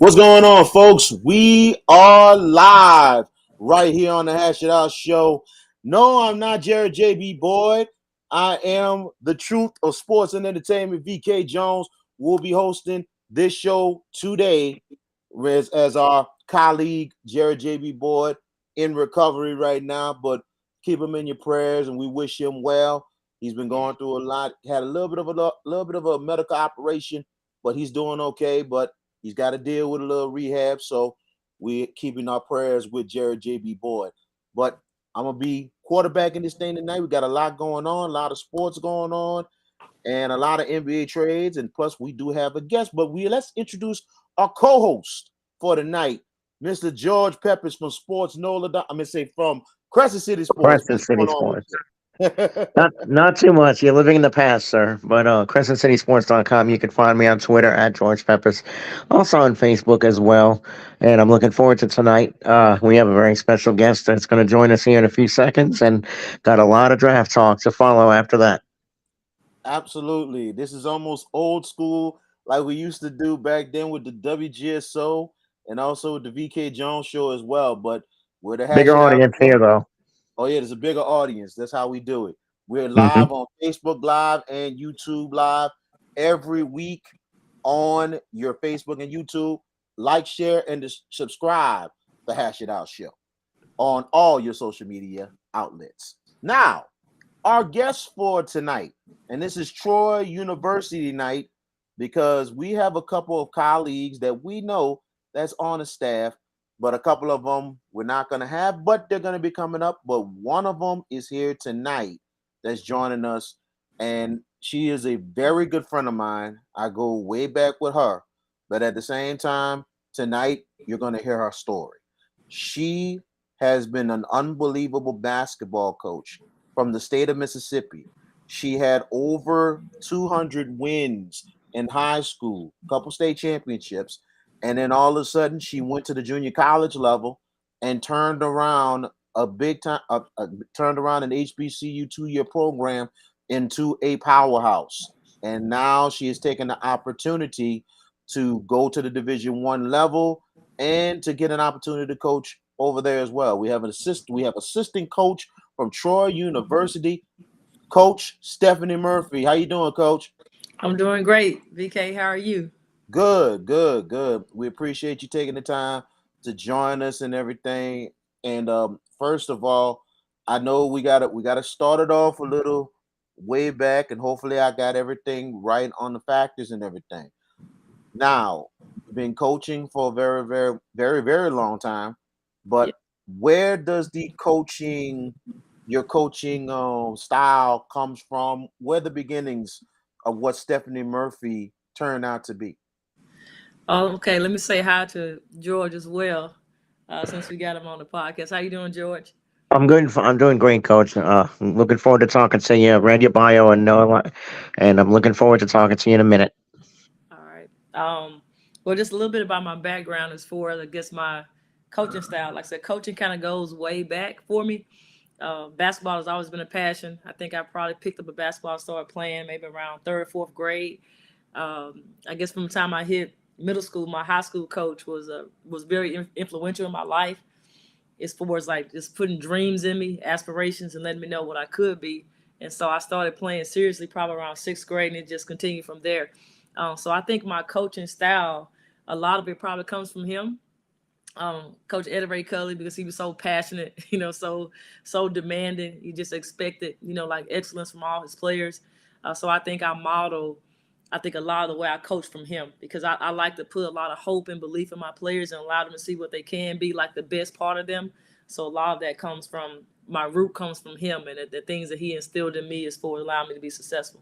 What's going on, folks? We are live right here on the Hash It Out Show. No, I'm not Jared JB Boyd. I am the truth of sports and entertainment. VK Jones will be hosting this show today as our colleague Jared JB Boyd in recovery right now, but keep him in your prayers and we wish him well. He's been going through a lot, had a little bit of a medical operation, but he's doing okay. But he's got to deal with a little rehab, so we're keeping our prayers with Jared JB Boyd. But I'm gonna be quarterbacking this thing tonight. We got a lot going on, a lot of sports going on, and a lot of NBA trades. And plus, we do have a guest. But let's introduce our co-host for tonight, Mr. George Peppers from Sports NOLA. I'm gonna say from Crescent City Sports. Crescent What's City going on with Sports. you? Not too much. You're living in the past, sir. But CrescentCitySports.com. You can find me on Twitter at George Peppers, also on Facebook as well. And I'm looking forward to tonight. We have a very special guest that's going to join us here in a few seconds, and got a lot of draft talk to follow after that. Absolutely. This is almost old school, like we used to do back then with the WGSO and also with the VK Jones show as well. But we're the Hash Bigger It Out audience show. here, though. Oh, yeah, there's a bigger audience. That's how we do it. We're Hmm. live on Facebook Live and YouTube Live every week on your Facebook and YouTube. Like, share, and subscribe the Hash It Out show on all your social media outlets. Now, our guest for tonight, and this is Troy University night because we have a couple of colleagues that we know that's on the staff, but a couple of them we're not going to have, but they're going to be coming up. But one of them is here tonight that's joining us, and she is a very good friend of mine. I go way back with her, but at the same time, tonight you're going to hear her story. She has been an unbelievable basketball coach from the state of Mississippi. She had over 200 wins in high school, a couple state championships, and then all of a sudden she went to the junior college level and turned around a big time, turned around an HBCU 2-year program into a powerhouse. And now she has taken the opportunity to go to the Division 1 level and to get an opportunity to coach over there as well. We have assistant coach from Troy University, Coach Stephanie Murphy. How you doing, Coach? I'm doing great. VK, how are you? Good, good, good. We appreciate you taking the time to join us and everything. And first of all, I know we gotta start it off a little way back, and hopefully I got everything right on the factors and everything. Now, you've been coaching for a very, very, very, very long time, Yeah. but where does your coaching style comes from? Where the beginnings of what Stephanie Murphy turned out to be? Oh, okay. Let me say hi to George as well, since we got him on the podcast. How you doing, George? I'm good. I'm doing great, Coach. I'm looking forward to talking to you. Read your bio and know a lot, and I'm looking forward to talking to you in a minute. All right. Well, just a little bit about my background as far as I guess my coaching style. Like I said, coaching kind of goes way back for me. Basketball has always been a passion. I think I probably picked up a basketball, started playing maybe around third, fourth grade. I guess from the time I hit middle school, my high school coach was very influential in my life as far as like just putting dreams in me, aspirations, and letting me know what I could be. And so I started playing seriously probably around sixth grade, and it just continued from there. So I think my coaching style, a lot of it probably comes from him, Coach Eddie Ray Cully, because he was so passionate, so demanding. He just expected, like excellence from all his players. So I think I model, I think a lot of the way I coach from him because I like to put a lot of hope and belief in my players and allow them to see what they can be, like the best part of them. So a lot of that comes from my root comes from him and the things that he instilled in me is for allowing me to be successful.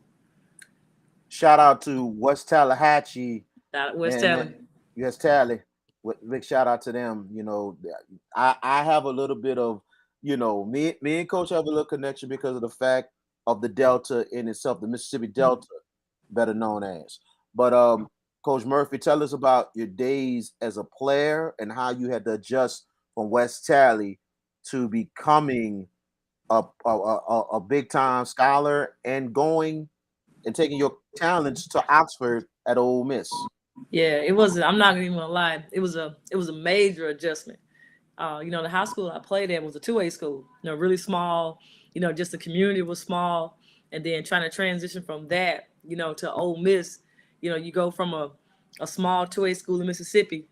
Shout out to West Tallahatchie That was and telling. yes, Tally. Big shout out to them. I have a little bit of, me and Coach have a little connection because of the fact of the Delta in itself, the Mississippi Delta, better known as. But Coach Murphy, tell us about your days as a player and how you had to adjust from West Tally to becoming a big time scholar and going and taking your talents to Oxford at Ole Miss. Yeah, it was. I'm not even gonna lie. It was a major adjustment. The high school I played at was a 2A school. Really small. Just the community was small, and then trying to transition from that, to Ole Miss. You go from a small 2A school in Mississippi,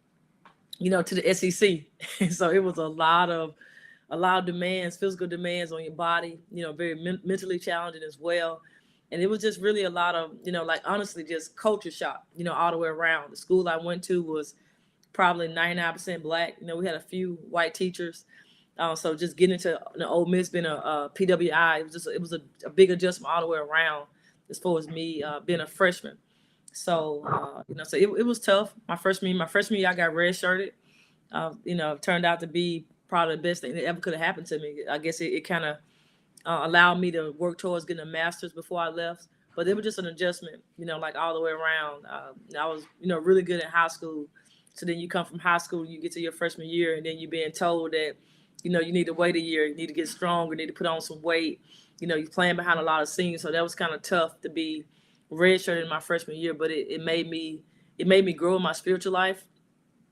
to the SEC. So it was a lot of demands, physical demands on your body. Very mentally challenging as well. And it was just really a lot of, like honestly, just culture shock, all the way around. The school I went to was probably 99% black. We had a few white teachers. So just getting into Ole Miss being a PWI, it was a big adjustment all the way around as far as me being a freshman. So so it was tough. My freshman year, I got redshirted. Turned out to be probably the best thing that ever could have happened to me. I guess it kind of allowed me to work towards getting a master's before I left. But it was just an adjustment, like all the way around. I was, really good in high school. So then you come from high school, you get to your freshman year, and then you're being told that, you need to wait a year, you need to get stronger, you need to put on some weight. You're playing behind a lot of seniors, so that was kind of tough to be redshirted in my freshman year. But it made me grow in my spiritual life,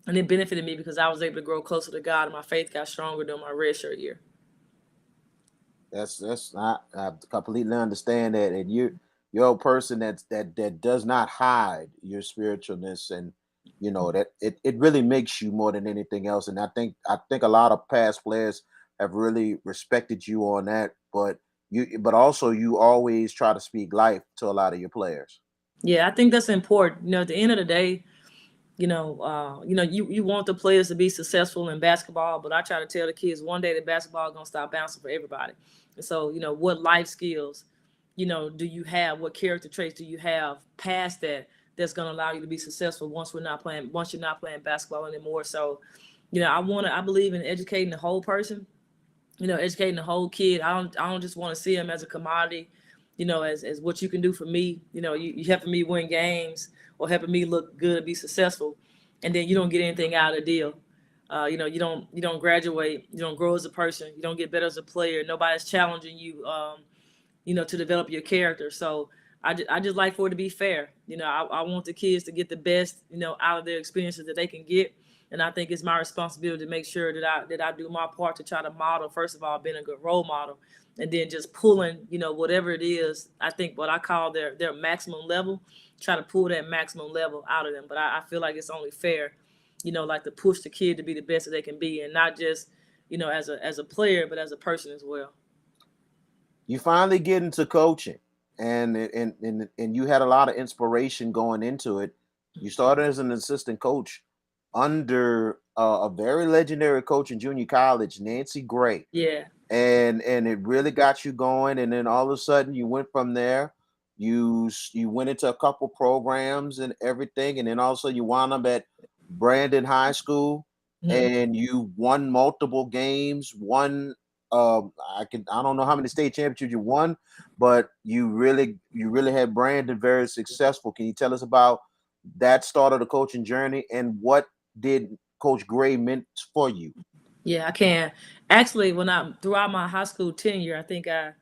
and it benefited me because I was able to grow closer to God, and my faith got stronger during my redshirt year. That's not. I completely understand that, and you're a person that does not hide your spiritualness, and that it really makes you more than anything else. And I think a lot of past players have really respected you on that, but also you always try to speak life to a lot of your players. Yeah, I think that's important. At the end of the day, you want the players to be successful in basketball, but I try to tell the kids one day that basketball is gonna stop bouncing for everybody. And so, what life skills, do you have? What character traits do you have past that's gonna allow you to be successful once you're not playing basketball anymore? So, I believe in educating the whole person, educating the whole kid. I don't just want to see them as a commodity, as what you can do for me. You helping me win games or helping me look good, be successful, and then you don't get anything out of the deal. You don't graduate, you don't grow as a person, you don't get better as a player. Nobody's challenging you, to develop your character. So I just like for it to be fair. I want the kids to get the best, out of their experiences that they can get. And I think it's my responsibility to make sure that I do my part to try to model, first of all, being a good role model, and then just pulling, whatever it is, I think what I call their maximum level, try to pull that maximum level out of them. But I feel like it's only fair, like to push the kid to be the best that they can be, and not just, as a player, but as a person as well. You finally get into coaching, and you had a lot of inspiration going into it. You started as an assistant coach under a very legendary coach in junior college, Nancy Gray, Yeah. and it really got you going. And then all of a sudden, you went from there. You went into a couple programs and everything, and then also you wound up at Brandon High School, Mhm. and you won multiple games. I don't know how many state championships you won, but you really had Brandon very successful. Can you tell us about that start of the coaching journey and what did Coach Gray meant for you? Yeah, I can. Actually, throughout my high school tenure, I think I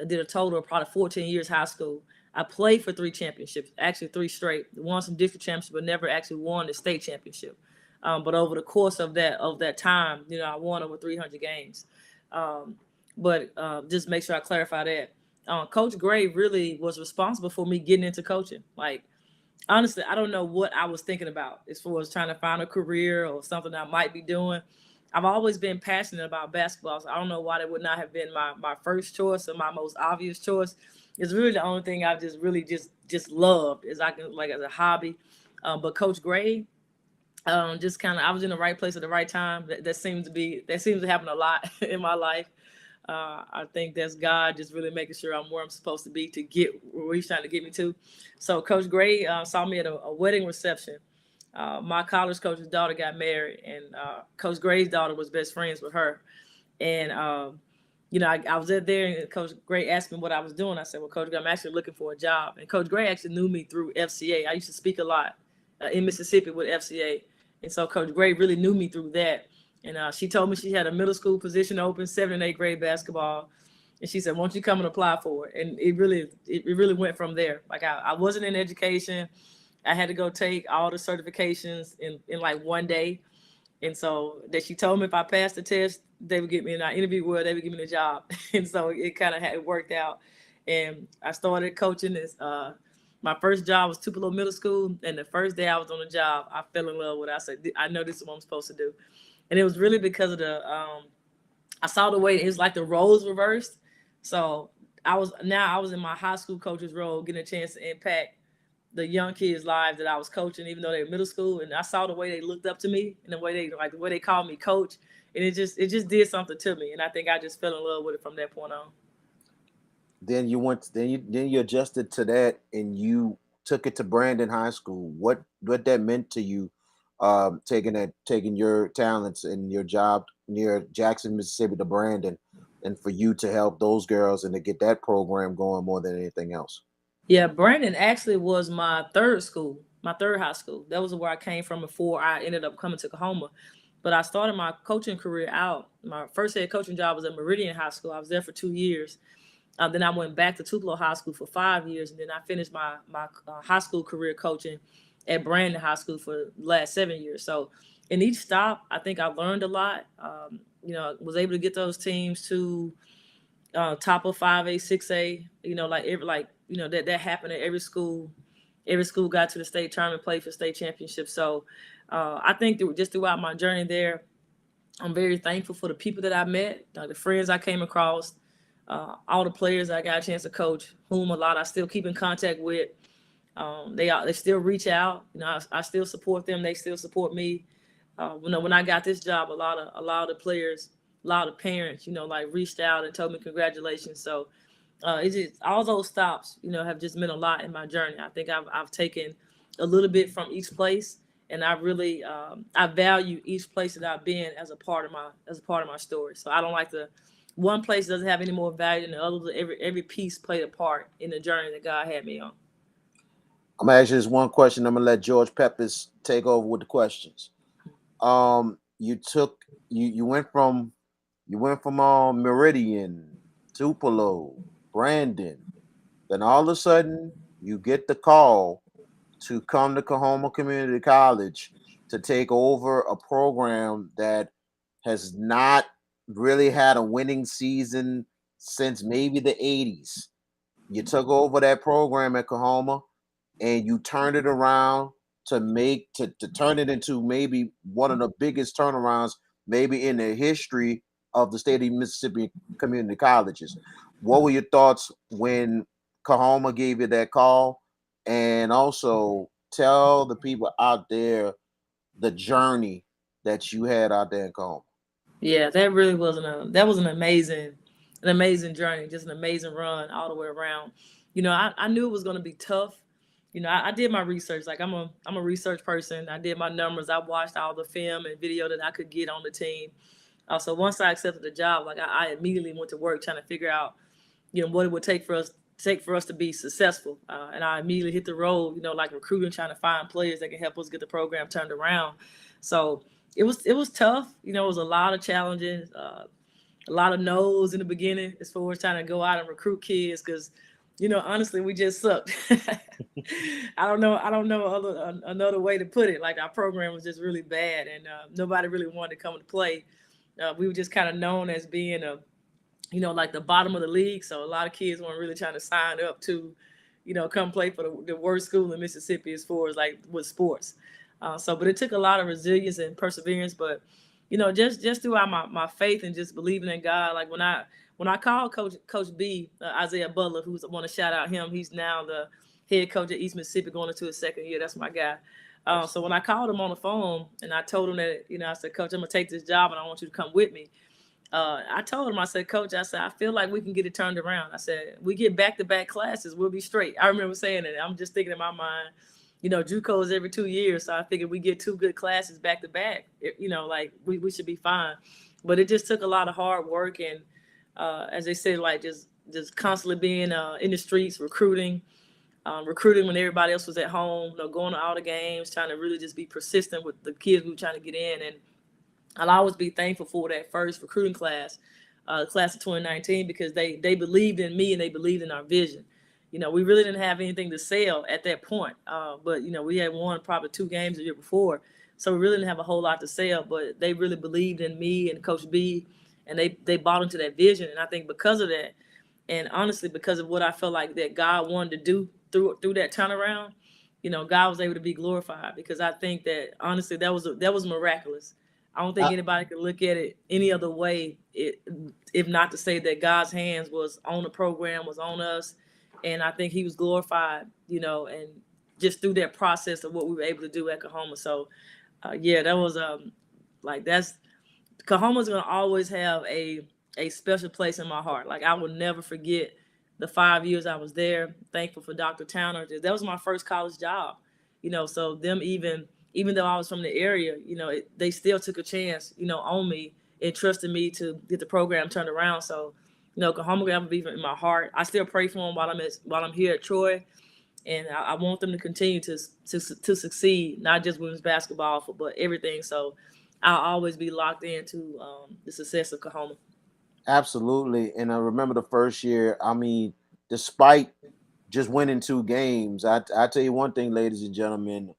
did a total of probably 14 years high school. I played for 3 championships, actually 3 straight. Won some district championships, but never actually won the state championship. But over the course of that time, I won over 300 games. Um, but just make sure I clarify that. Coach Gray really was responsible for me getting into coaching. Like, honestly, I don't know what I was thinking about as far as trying to find a career or something I might be doing. I've always been passionate about basketball, so I don't know why that would not have been my first choice or my most obvious choice. It's really the only thing I've just really just loved is I can like as a hobby. But Coach Gray, just kind of I was in the right place at the right time. That seems to happen a lot in my life. I think that's God just really making sure I'm where I'm supposed to be to get where He's trying to get me to. So Coach Gray saw me at a wedding reception. My college coach's daughter got married, and Coach Gray's daughter was best friends with her. And I was at there, and Coach Gray asked me what I was doing. I said, "Well, Coach Gray, I'm actually looking for a job." And Coach Gray actually knew me through FCA. I used to speak a lot in Mississippi with FCA, and so Coach Gray really knew me through that. And she told me she had a middle school position open, 7th and 8th grade basketball. And she said, "Won't you come and apply for it?" And it really went from there. Like I wasn't in education. I had to go take all the certifications in like one day. And so that she told me if I passed the test, they would get me in our interview where they would give me the job. And so it kind of had worked out. And I started coaching this. My first job was Tupelo Middle School. And the first day I was on the job, I fell in love with it. I said, I know this is what I'm supposed to do. And it was really because of I saw the way it was like the roles reversed. So I was in my high school coach's role, getting a chance to impact the young kids' lives that I was coaching, even though they were middle school. And I saw the way they looked up to me and the way they called me coach. And it just did something to me. And I think I just fell in love with it from that point on. Then you adjusted to that and you took it to Brandon High School. What that meant to you, taking your talents and your job near Jackson, Mississippi to Brandon, and for you to help those girls and to get that program going more than anything else. Yeah, Brandon actually was my third high school. That was where I came from before I ended up coming to Kahoma. But I started my coaching career out. My first head coaching job was at Meridian High School. I was there for 2 years. Then I went back to Tupelo High School for 5 years, and then I finished my high school career coaching at Brandon High School for the last 7 years. So in each stop, I think I learned a lot. Was able to get those teams to top of 5A, 6A. That happened at every school. Every school got to the state tournament, played for state championships. So I think just throughout my journey there, I'm very thankful for the people that I met, the friends I came across, all the players I got a chance to coach, whom a lot I still keep in contact with. They still reach out. I still support them. They still support me. When I got this job, a lot of the players, a lot of parents, reached out and told me congratulations. So it's just all those stops, have just meant a lot in my journey. I think I've taken a little bit from each place, and I really I value each place that I've been as a part of my story. So I don't like to. One place doesn't have any more value than the other. Every piece played a part in the journey that God had me on. I'm gonna ask you this one question. I'm gonna let George Peppers take over with the questions. You went from Meridian, Tupelo, Brandon. Then all of a sudden you get the call to come to Kahoma Community College to take over a program that has not really had a winning season since maybe the 80s. You took over that program at Kahoma and you turned it around to turn it into maybe one of the biggest turnarounds maybe in the history of the state of Mississippi community colleges. What were your thoughts when Kahoma gave you that call? And also tell the people out there the journey that you had out there in Kahoma. Yeah, that really was an amazing journey, just an amazing run all the way around. I knew it was going to be tough. I did my research. Like I'm a research person. I did my numbers. I watched all the film and video that I could get on the team. So once I accepted the job, like I immediately went to work trying to figure out, what it would take for us to be successful. And I immediately hit the road, like recruiting, trying to find players that can help us get the program turned around. So it was tough. It was a lot of challenges, a lot of no's in the beginning as far as trying to go out and recruit kids because, honestly, we just sucked. I don't know another way to put it. Like our program was just really bad, and nobody really wanted to come to play. We were just kind of known as being like the bottom of the league. So a lot of kids weren't really trying to sign up to, come play for the worst school in Mississippi as far as like with sports. But it took a lot of resilience and perseverance. But, just throughout my faith and just believing in God, like when I called Coach B, Isaiah Butler, who's I want to shout out him. He's now the head coach at East Mississippi going into his second year. That's my guy. So when I called him on the phone and I told him that, I said, Coach, I'm going to take this job and I want you to come with me. I told him, I said, Coach, I feel like we can get it turned around. I said, we get back-to-back classes, we'll be straight. I remember saying that. I'm just thinking in my mind, JUCO is every 2 years. So I figured we get 2 good classes back-to-back, like we should be fine. But it just took a lot of hard work. And as they said, like just constantly being in the streets, recruiting when everybody else was at home, going to all the games, trying to really just be persistent with the kids we were trying to get in. And I'll always be thankful for that first recruiting class, class of 2019, because they believed in me and they believed in our vision. We really didn't have anything to sell at that point. But we had won probably 2 games the year before, so we really didn't have a whole lot to sell. But they really believed in me and Coach B, and they bought into that vision. And I think because of that, and honestly because of what I felt like that God wanted to do through that turnaround, God was able to be glorified, because I think that honestly that was miraculous. I don't think anybody could look at it any other way, if not to say that God's hands was on the program, was on us, and I think He was glorified, and just through that process of what we were able to do at Kahoma. So, that was that's Kahoma's gonna always have a special place in my heart. Like, I will never forget the 5 years I was there. Thankful for Dr. Towner. That was my first college job. So them even though I was from the area, they still took a chance, on me and trusted me to get the program turned around. So, Kahoma will ever be in my heart. I still pray for them while I'm here at Troy, and I want them to continue to succeed, not just women's basketball, but everything. So I'll always be locked into the success of Kahoma. Absolutely. And I remember the first year, I mean, despite just winning 2 games, I tell you one thing, ladies and gentlemen,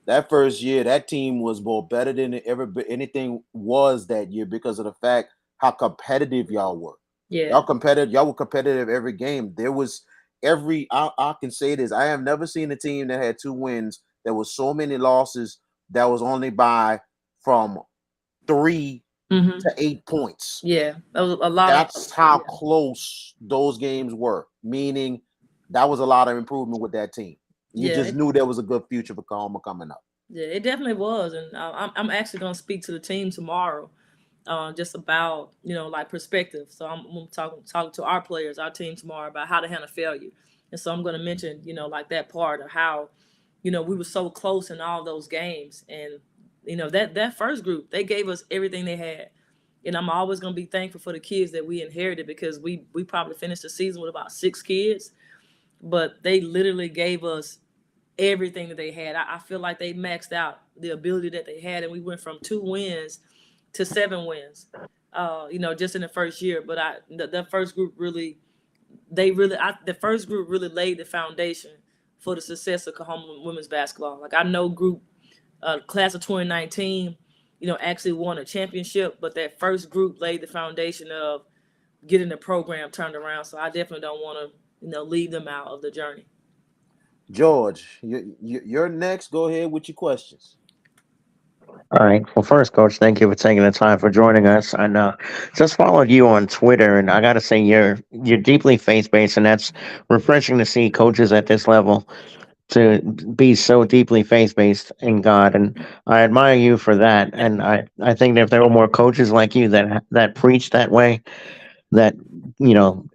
that first year, that team was more better than anything was that year, because of the fact how competitive y'all were. Yeah. Y'all were competitive every game. There was I can say this. I have never seen a team that had 2 wins. There was so many losses that was only by from 3 to 8 points. Yeah, that was a lot. That's how close those games were. Meaning, that was a lot of improvement with that team. You just knew there was a good future for Kahoma coming up. Yeah, it definitely was, and I'm actually going to speak to the team tomorrow, just about like perspective. So I'm talking to our players, our team tomorrow, about how to handle failure, and so I'm going to mention like that part of how we were so close in all those games, and that first group, they gave us everything they had, and I'm always going to be thankful for the kids that we inherited, because we probably finished the season with about 6 kids, but they literally gave us everything that they had. I feel like they maxed out the ability that they had, and we went from 2 wins to 7 wins, just in the first year. But the first group the first group really laid the foundation for the success of Kahoma women's basketball. Like, I know group class of 2019, actually won a championship, but that first group laid the foundation of getting the program turned around. So I definitely don't want to leave them out of the journey. George, you're next. Go ahead with your questions. All right. Well, first, Coach, thank you for taking the time for joining us. And just followed you on Twitter, and I got to say, you're deeply faith based, and that's refreshing to see coaches at this level to be so deeply faith based in God. And I admire you for that. And I think that if there were more coaches like you that preach that way, that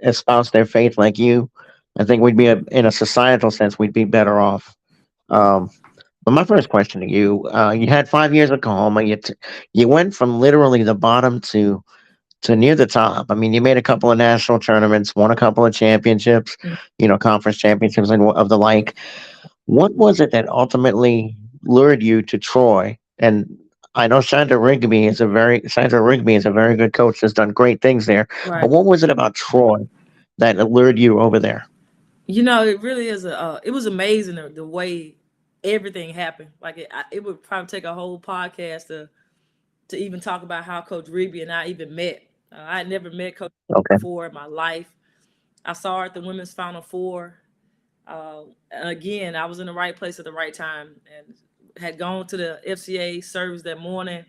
espouse their faith like you, I think we'd be in a societal sense, we'd be better off. Um, but my first question to you, you had 5 years at Oklahoma. You went from literally the bottom to near the top. I mean, you made a couple of national tournaments, won a couple of championships, conference championships and of the like. What was it that ultimately lured you to Troy? And I know Sandra Rigby is a very good coach. Has done great things there. Right. But what was it about Troy that lured you over there? It really is it was amazing the way everything happened. Like, it would probably take a whole podcast to even talk about how Coach Rigby and I even met. I had never met Coach before in my life. I saw her at the Women's Final Four. Again, I was in the right place at the right time, and had gone to the FCA service that morning,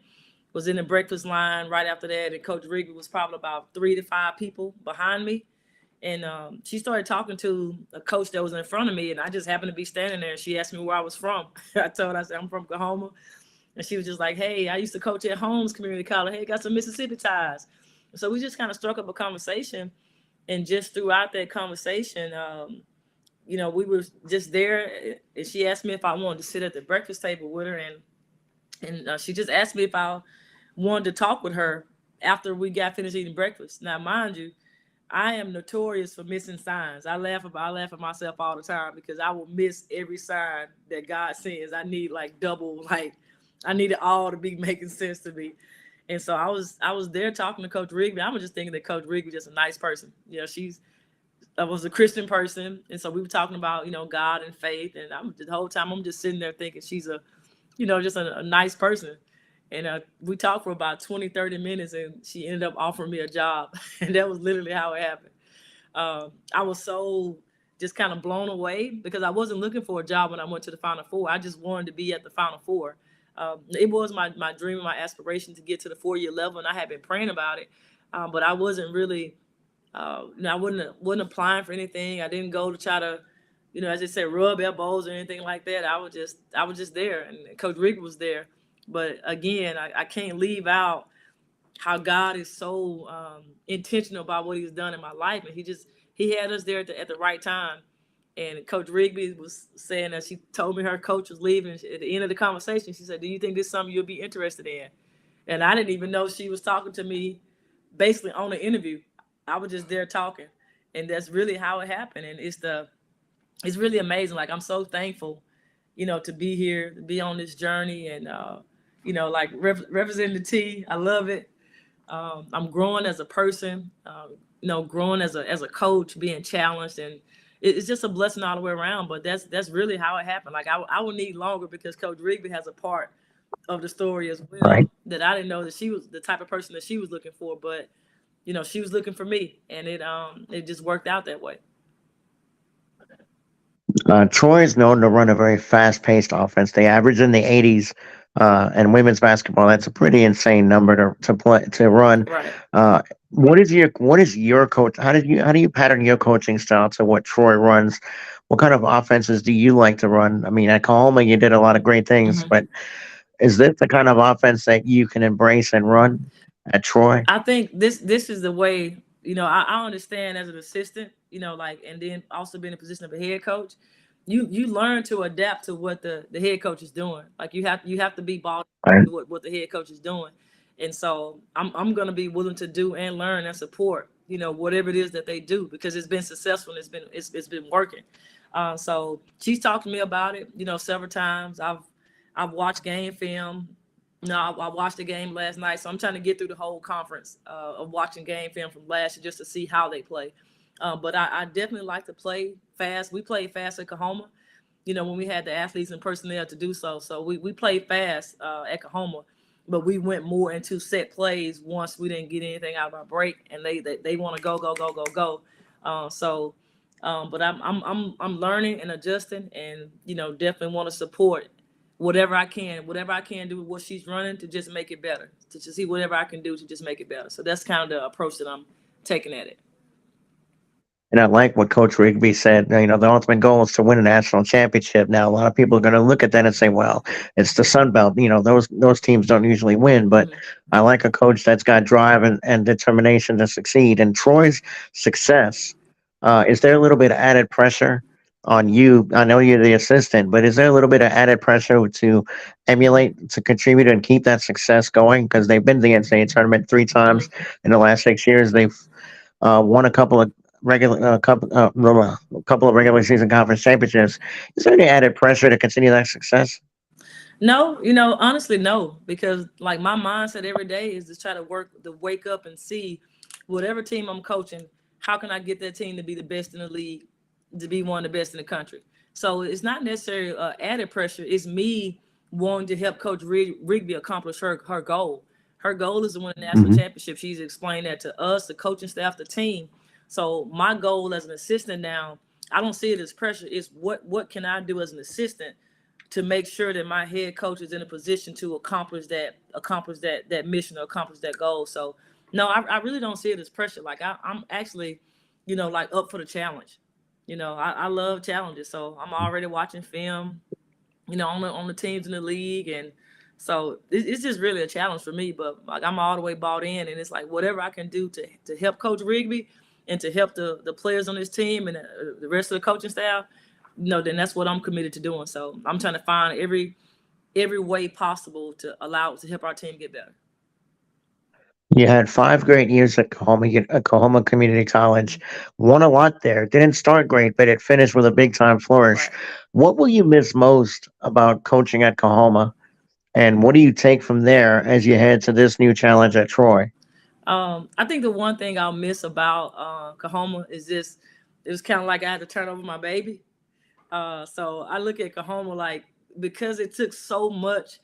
was in the breakfast line right after that, and Coach Rigby was probably about 3 to 5 people behind me. And she started talking to a coach that was in front of me, and I just happened to be standing there, and she asked me where I was from. I said, I'm from Kahoma. And she was just like, hey, I used to coach at Holmes Community College. Hey, got some Mississippi ties. So we just kind of struck up a conversation. And just throughout that conversation, we were just there. And she asked me if I wanted to sit at the breakfast table with her. And she just asked me if I wanted to talk with her after we got finished eating breakfast. Now, mind you, I am notorious for missing signs. I laugh at myself all the time, because I will miss every sign that God sends. I need I need it all to be making sense to me. And so I was there talking to Coach Rigby. I was just thinking that Coach Rigby is just a nice person. She's I was a Christian person, and so we were talking about God and faith, and the whole time I'm just sitting there thinking she's a just a nice person. And we talked for about 20, 30 minutes, and she ended up offering me a job. And that was literally how it happened. I was so just kind of blown away because I wasn't looking for a job when I went to the Final Four. I just wanted to be at the Final Four. It was my dream and my aspiration to get to the 4-year level, and I had been praying about it. But I wasn't really, I wasn't applying for anything. I didn't go to try to, as they say, rub elbows or anything like that. I was just there, and Coach Rick was there. But again, I can't leave out how God is so intentional about what He's done in my life, and He had us there at the right time. And Coach Rigby was saying that she told me her coach was leaving. At the end of the conversation, she said, "Do you think this is something you'll be interested in?" And I didn't even know she was talking to me, basically on the interview. I was just there talking, and that's really how it happened. And it's really amazing. Like, I'm so thankful, to be here, to be on this journey, and like representing the T. I love it. I'm growing as a person, growing as a coach, being challenged, and it's just a blessing all the way around. But that's really how it happened. Like, I will need longer because Coach Rigby has a part of the story as Right. well that I didn't know that she was the type of person that she was looking for. But she was looking for me, and it just worked out that way. Troy is known to run a very fast-paced offense. They average in the 80s, and women's basketball. That's a pretty insane number to run. Right. What is your coach? How do you pattern your coaching style to what Troy runs? What kind of offenses do you like to run? I mean, at Oklahoma, you did a lot of great things, Hmm. but is this the kind of offense that you can embrace and run at Troy? I think this is the way, I understand as an assistant, like, and then also being in a position of a head coach, you learn to adapt to what the head coach is doing. Like, you have to be bought Right. into what the head coach is doing. And so I'm gonna be willing to do and learn and support, whatever it is that they do, because it's been successful and it's been working. So she's talked to me about it, several times. I've watched game film. No, I watched the game last night, so I'm trying to get through the whole conference of watching game film from last year just to see how they play. But I definitely like to play fast. We played fast at Kahoma, when we had the athletes and personnel to do so. So we played fast at Kahoma, but we went more into set plays once we didn't get anything out of our break, and they want to go go go go go. So, but I'm learning and adjusting, and definitely want to support whatever I can do with what she's running to just make it better, to just see whatever I can do to just make it better. So that's kind of the approach that I'm taking at it. And I like what Coach Rigby said. The ultimate goal is to win a national championship. Now, a lot of people are going to look at that and say, "Well, it's the Sun Belt. Those teams don't usually win." But Mhm. I like a coach that's got drive and determination to succeed. And Troy's success, is there a little bit of added pressure on you? I know you're the assistant, but is there a little bit of added pressure to emulate, to contribute, and keep that success going? Because they've been to the NCAA tournament 3 times Mhm. in the last 6 years. They've won a couple of regular season conference championships. Is there any added pressure to continue that success? No, honestly, no, because like my mindset every day is to try to wake up and see whatever team I'm coaching, how can I get that team to be the best in the league, to be one of the best in the country. So it's not necessarily added pressure. It's me wanting to help Coach Rigby accomplish her goal. Her goal is to win a national Hmm. championship. She's explained that to us, the coaching staff, the team. So my goal as an assistant now, I don't see it as pressure. It's what can I do as an assistant to make sure that my head coach is in a position to accomplish that mission or accomplish that goal. So no, I really don't see it as pressure. Like, I'm actually, like, up for the challenge. I love challenges. So I'm already watching film, on the teams in the league, and so it's just really a challenge for me. But like, I'm all the way bought in, and it's like whatever I can do to help Coach Rigby and to help the players on this team and the rest of the coaching staff, then that's what I'm committed to doing. So I'm trying to find every way possible to help our team get better. You had 5 great years at Oklahoma Community College. Mhm. Won a lot there. Didn't start great, but it finished with a big time flourish. Right. What will you miss most about coaching at Oklahoma? And what do you take from there as you head to this new challenge at Troy? I think the one thing I'll miss about Kahoma is this. it was kind of like I had to turn over my baby. So I look at Kahoma like, because it took so much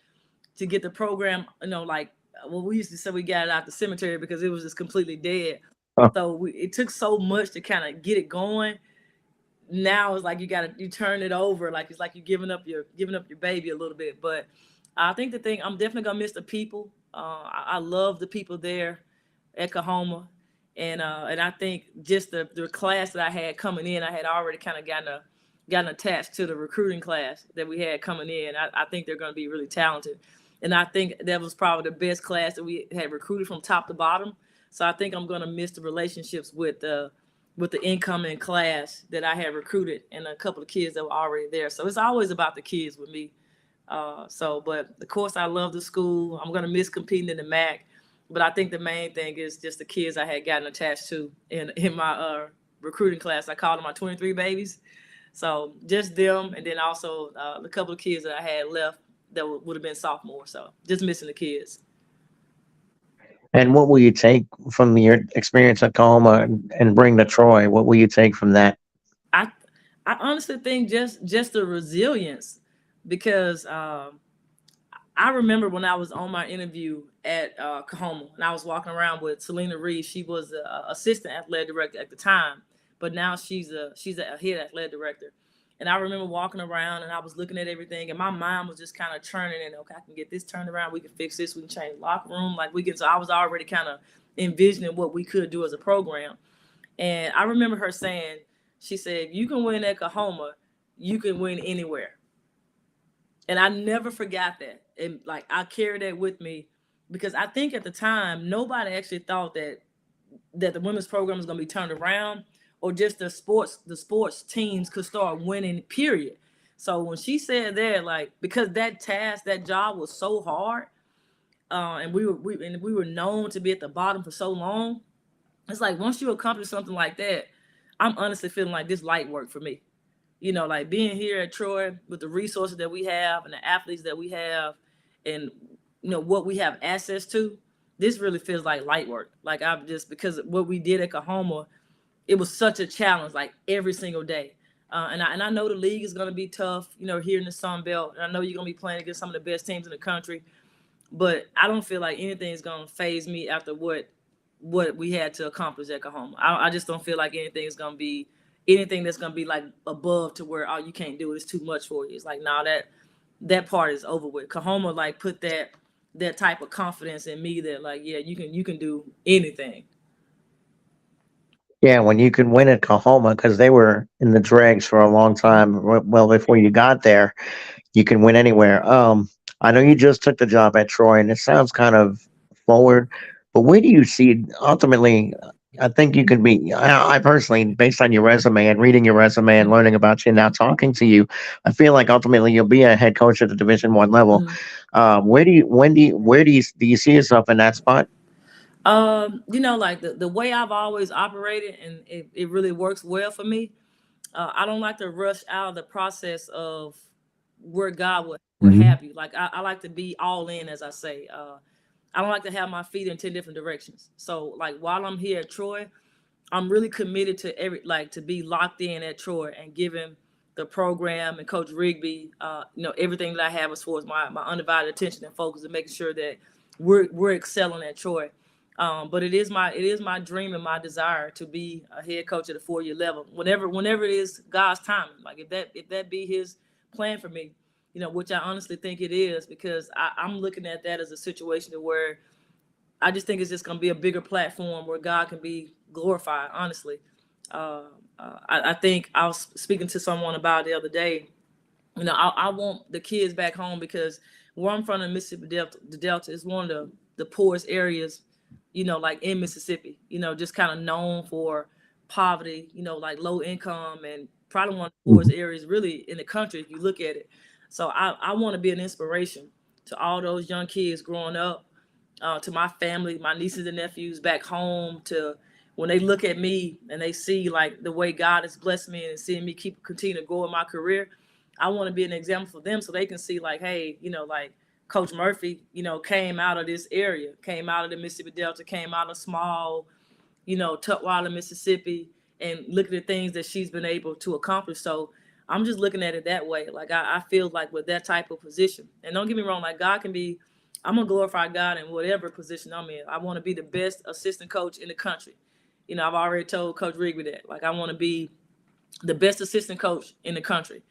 to get the program, like, well, we used to say we got it out the cemetery because it was just completely dead. So it took so much to kind of get it going. Now it's like you turn it over, like it's like you're giving up your baby a little bit. But I think the thing, I'm definitely gonna miss the people. I love the people there at Kahoma, and I think just the class that I had coming in, I had already kind of gotten attached to the recruiting class that we had coming in. I think they're going to be really talented, and I think that was probably the best class that we had recruited from top to bottom. So I think I'm going to miss the relationships with the incoming class that I had recruited and a couple of kids that were already there. So it's always about the kids with me. But of course, I love the school. I'm going to miss competing in the MAC. But I think the main thing is just the kids I had gotten attached to in my recruiting class. I called them my 23 babies. So just them, and then also a couple of kids that I had left that would have been sophomores. So just missing the kids. And what will you take from your experience at Oklahoma and bring to Troy? What will you take from that? I I honestly think just the resilience, because I remember when I was on my interview at Kahoma, and I was walking around with Selena Reed. She was the assistant athletic director at the time, but now she's a head athletic director. And I remember walking around and I was looking at everything, and my mind was just kind of churning. And okay, I can get this turned around. We can fix this. We can change the locker room. Like we can. So I was already kind of envisioning what we could do as a program. And I remember her saying, she said, "You can win at Kahoma, you can win anywhere." And I never forgot that. And like I carried that with me, because I think at the time nobody actually thought that the women's program was going to be turned around, or just the sports teams could start winning. Period. So when she said that, like, because that job was so hard, and we were known to be at the bottom for so long, it's like once you accomplish something like that, I'm honestly feeling like this light work for me. Like being here at Troy with the resources that we have and the athletes that we have, and what we have access to, this really feels like light work. Like I've just, because what we did at Kahoma, it was such a challenge, like every single day. And I know the league is going to be tough, here in the Sun Belt, and I know you're going to be playing against some of the best teams in the country. But I don't feel like anything is going to phase me after what we had to accomplish at Kahoma. I just don't feel like anything is going to be anything that's going to be like above to where, oh, you can't do it, it's too much for you. It's like, nah, that part is over with. Kahoma like put that type of confidence in me that, like, yeah, you can do anything. Yeah, when you could win at Oklahoma, because they were in the dregs for a long time. Well, before you got there, you can win anywhere. I know you just took the job at Troy, and it sounds kind of forward, but where do you see ultimately? I think you could be. I personally, based on your resume and reading your resume and learning about you, and now talking to you, I feel like ultimately you'll be a head coach at the Division 1 level. Mhm. Where do you see yourself in that spot? Like the way I've always operated, and it really works well for me. I don't like to rush out of the process of where God would Hmm. have you. Like I like to be all in, as I say. I don't like to have my feet in 10 different directions. So like while I'm here at Troy, I'm really committed to to be locked in at Troy and giving the program and Coach Rigby, everything that I have as far as my undivided attention and focus, and making sure that we're excelling at Troy. But it is my dream and my desire to be a head coach at a 4-year level. Whenever it is God's timing, like if that be His plan for me, which I honestly think it is, because I'm looking at that as a situation where I just think it's just going to be a bigger platform where God can be glorified. Honestly, uh, I think I was speaking to someone about it the other day. I want the kids back home, because where I'm from in Mississippi Delta, the Delta is one of the poorest areas, like in Mississippi. Just kind of known for poverty. Like low income, and probably one of the poorest areas really in the country if you look at it. So I want to be an inspiration to all those young kids growing up, to my family, my nieces and nephews back home, to when they look at me and they see like the way God has blessed me and seeing me continue to grow in my career. I want to be an example for them, so they can see like, hey, like Coach Murphy, came out of this area, came out of the Mississippi Delta, came out of small, Tutwiler, Mississippi, and look at the things that she's been able to accomplish. So I'm just looking at it that way. Like I feel like with that type of position, and don't get me wrong, like God can be, I'm gonna glorify God in whatever position I'm in. I want to be the best assistant coach in the country. I've already told Coach Rigby that. Like I want to be the best assistant coach in the country,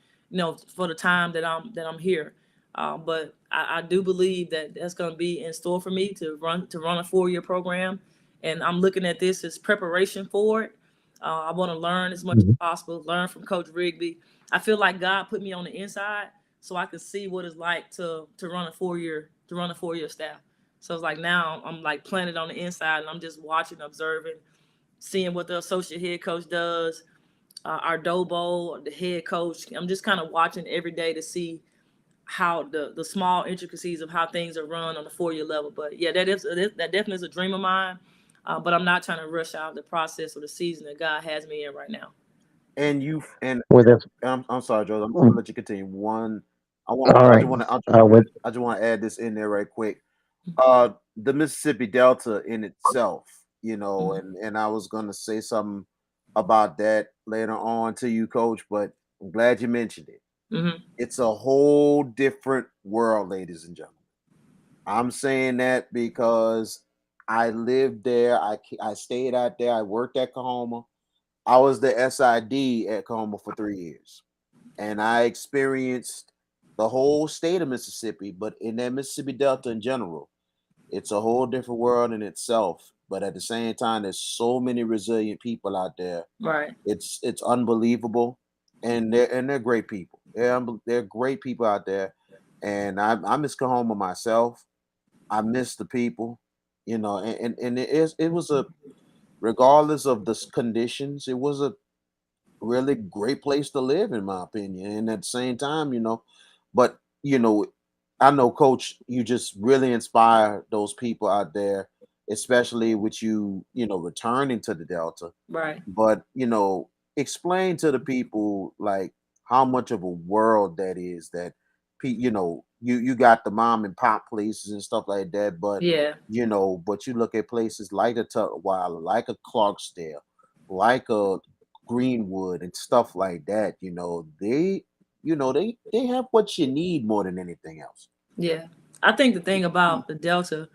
for the time that I'm here. But I do believe that that's going to be in store for me to run a 4-year program, and I'm looking at this as preparation for it. I want to learn as much as Mhm. possible, learn from Coach Rigby. I feel like God put me on the inside so I could see what it's like to run a 4-year staff. So it's like now I'm like planted on the inside and I'm just watching, observing, seeing what the associate head coach does, our Dobo, the head coach. I'm just kind of watching every day to see how the small intricacies of how things are run on the 4-year level. But yeah, that definitely is a dream of mine. But I'm not trying to rush out the process or the season that God has me in right now. And you and With this, I'm sorry, Joe. I'm gonna let you continue. One, I want all I right. just want to With I just want to add this in there right quick. The Mississippi Delta in itself, and I was gonna say something about that later on to you, Coach, but I'm glad you mentioned it. Mm-hmm. It's a whole different world, ladies and gentlemen. I'm saying that because I lived there. I stayed out there. I worked at Kahoma. I was the SID at Kahoma for 3 years, and I experienced the whole state of Mississippi, but in that Mississippi Delta in general, it's a whole different world in itself. But at the same time, there's so many resilient people out there. Right. It's unbelievable, and they're great people. They're great people out there, and I miss Kahoma myself. I miss the people, and it was a, regardless of the conditions, it was a really great place to live, in my opinion. And at the same time, but I know, Coach, you just really inspire those people out there, especially with returning to the Delta. Right. But explain to the people like how much of a world that is. That you got the mom and pop places and stuff like that, but Yeah. but you look at places like a Tutwiler, like a Clarksdale, like a Greenwood and stuff like that. They have what you need more than anything else. Yeah. I think the thing about the Delta,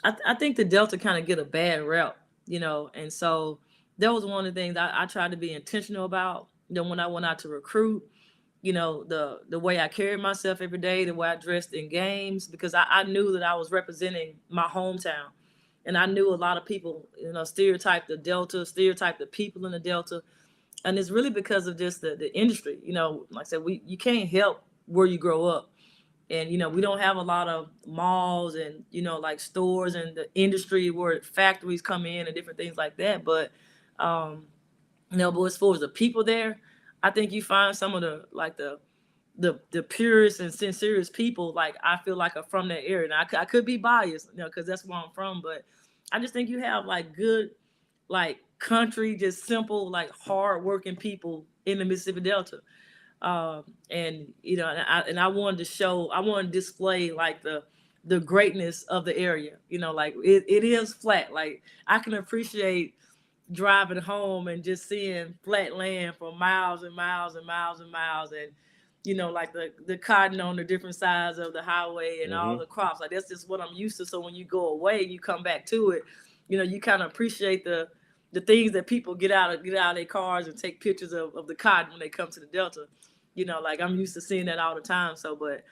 I think the Delta kind of get a bad rep, and so that was one of the things I tried to be intentional about. When I went out to recruit, the way I carried myself every day, the way I dressed in games, because I knew that I was representing my hometown. And I knew a lot of people, stereotype the Delta, stereotype the people in the Delta. And it's really because of just the industry. Like I said, you can't help where you grow up. And, we don't have a lot of malls and, like stores and the industry where factories come in and different things like that. Um, but as far as the people there, I think you find some of the purest and sincerest people, like I feel like are from that area. Now I could be biased, because that's where I'm from, but I just think you have like good, like country, just simple, like hard working people in the Mississippi Delta. And I wanted to I wanted to display like the greatness of the area. Like it is flat. Like I can appreciate driving home and just seeing flat land for miles and miles and miles and miles, and like the cotton on the different sides of the highway and all Hmm. the crops. Like that's just what I'm used to. So when you go away, you come back to it, you kind of appreciate the things that people get out of their cars and take pictures of the cotton when they come to the Delta. Like I'm used to seeing that all the time. So, but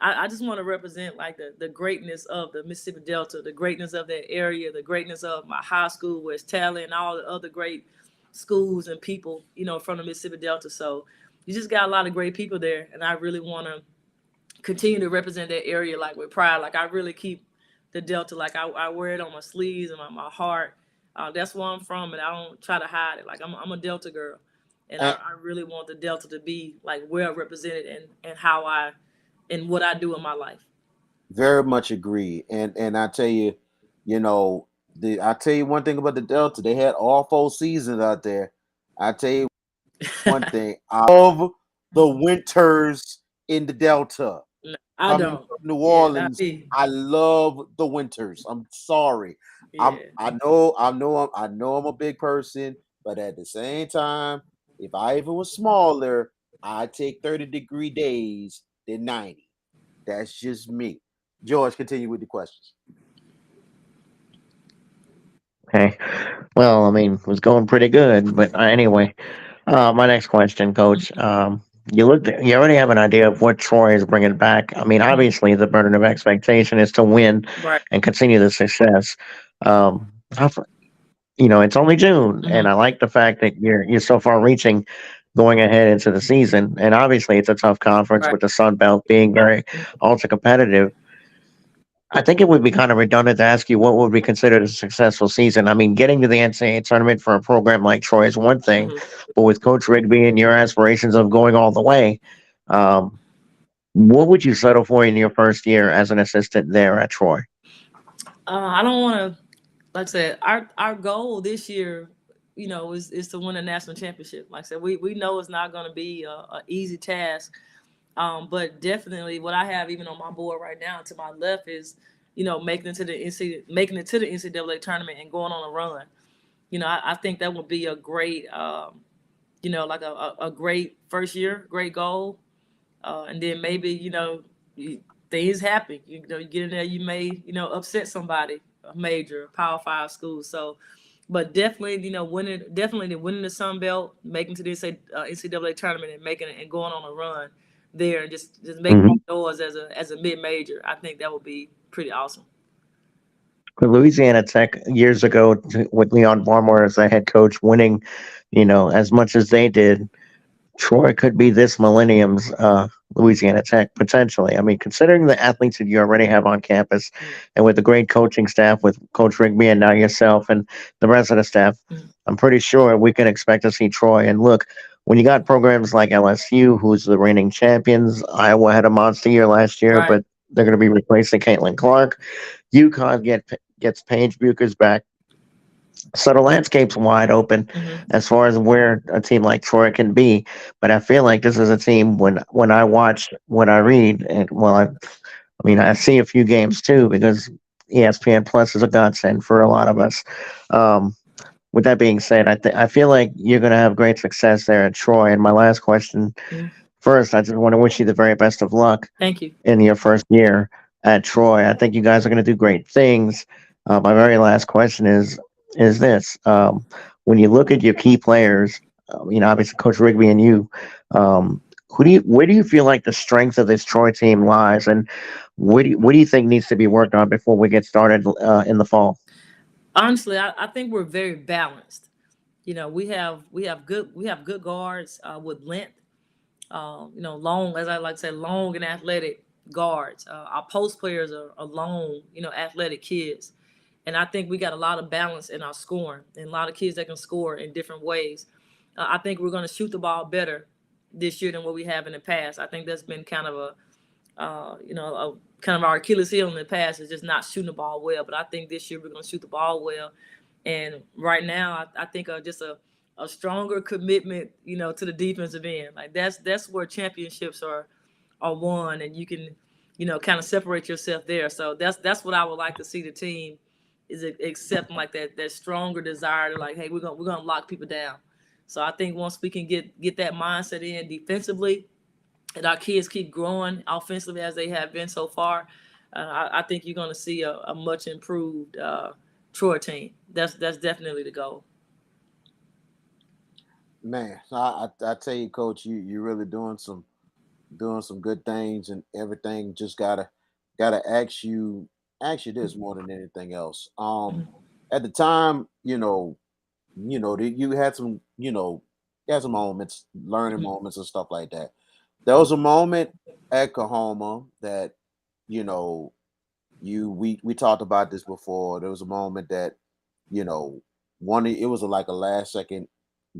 I just want to represent like the greatness of the Mississippi Delta, the greatness of that area, the greatness of my high school, West Tally, and all the other great schools and people, from the Mississippi Delta. So you just got a lot of great people there, and I really want to continue to represent that area like with pride. Like I really keep the Delta, like I wear it on my sleeves and my heart. That's where I'm from, and I don't try to hide it. Like I'm a Delta girl, and I really want the Delta to be like well represented and how and what I do in my life. Very much agree. And I tell you, I tell you one thing about the Delta. They had all 4 seasons out there. I tell you one thing. I love the winters in the Delta. No, I Coming don't. from New Yeah, not Orleans, me. I love the winters. I'm sorry. Yeah. I know I'm a big person. But at the same time, if I even was smaller, I'd take 30-degree days than 90. That's just me. George, continue with the questions. Okay. Well, I mean, it was going pretty good, but anyway, my next question, Coach. You already have an idea of what Troy is bringing back. I mean, obviously, the burden of expectation is to win Right. and continue the success. How it's only June, and Mm-hmm. I like the fact that you're so far reaching, going ahead into the season. And obviously, it's a tough conference Right. with the Sun Belt being very ultra competitive. I think it would be kind of redundant to ask you what would be considered a successful season. I mean, getting to the NCAA tournament for a program like Troy is one thing, Mm-hmm. but with Coach Rigby and your aspirations of going all the way, um, what would you settle for in your first year as an assistant there at Troy? I don't want to, like I said, our goal this year, is to win a national championship. Like I said, we know it's not going to be a easy task. But definitely, what I have even on my board right now to my left is, making it to the NCAA tournament and going on a run. I think that would be a great, like a great first year, great goal. And then maybe things happen. You get in there, you may upset somebody, a major Power Five school. So, but definitely winning the Sun Belt, making to the NCAA tournament and making it and going on a run there and just making Mm-hmm. doors as a mid major. I think that would be pretty awesome. Louisiana Tech years ago with Leon Barmore as the head coach, winning, as much as they did, Troy could be this millennium's Louisiana Tech potentially. I mean, considering the athletes that you already have on campus, and with the great coaching staff with Coach Rigby and now yourself and the rest of the staff, Mm-hmm. I'm pretty sure we can expect to see Troy. And look, when you got programs like LSU, who's the reigning champions, Iowa had a monster year last year, Right. but they're going to be replacing Caitlin Clark. UConn gets Paige Buchers back, so the landscape's wide open Mm-hmm. as far as where a team like Troy can be. But I feel like this is a team when I watch, when I read, and well, I mean, I see a few games too because ESPN Plus is a godsend for a lot of us. Um, with that being said, I feel like you're going to have great success there at Troy. And my last question, Mm-hmm. first, I just want to wish you the very best of luck Thank you. in your first year at Troy. I think you guys are going to do great things. My very last question is this: when you look at your key players, obviously Coach Rigby and you, where do you feel like the strength of this Troy team lies, and what do you think needs to be worked on before we get started in the fall? Honestly, I think we're very balanced. We have good guards with length. Long, as I like to say, long and athletic guards. Our post players are long, athletic kids. And I think we got a lot of balance in our scoring and a lot of kids that can score in different ways. I think we're going to shoot the ball better this year than what we have in the past. I think that's been kind of kind of our Achilles heel in the past is just not shooting the ball well. But I think this year we're going to shoot the ball well. And right now, I think just a stronger commitment, to the defensive end. Like that's where championships are won, and you can, kind of separate yourself there. So that's what I would like to see the team is accepting like that stronger desire to like, hey, we're gonna lock people down. So I think once we can get that mindset in defensively, and our kids keep growing offensively as they have been so far, I think you're gonna see a much improved Troy team. That's definitely the goal. Man, I tell you, Coach, you really doing some good things and everything. Just gotta ask you this more than anything else. At the time, that you had some, you had some moments, learning Mhm. moments and stuff like that. There was a moment at Kahoma that, you know, we talked about this before. There was a moment that, you know, it was like a last second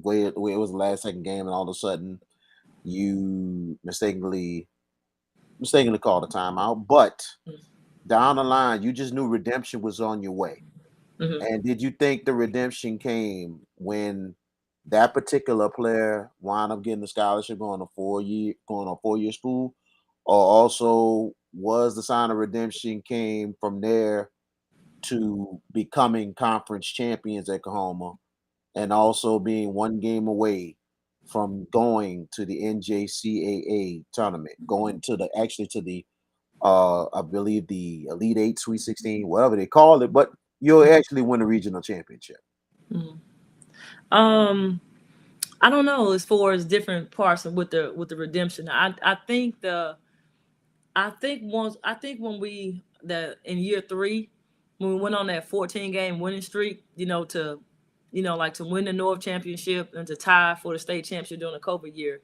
where it was a last second game, and all of a sudden you mistakenly called a timeout. But down the line, you just knew redemption was on your way. Mhm. And did you think the redemption came when that particular player wound up getting a scholarship going on 4 year school? Or also was the sign of redemption came from there to becoming conference champions at Oklahoma and also being one game away from going to the NJCAA tournament, going to the I believe the Elite Eight, Sweet 16, whatever they call it, but you'll actually win a regional championship. Mm. Um, I don't know as far as different parts and with the redemption. I think when we the in year three, when we went on that 14 game winning streak, like to win the North Championship and to tie for the state championship during the COVID year,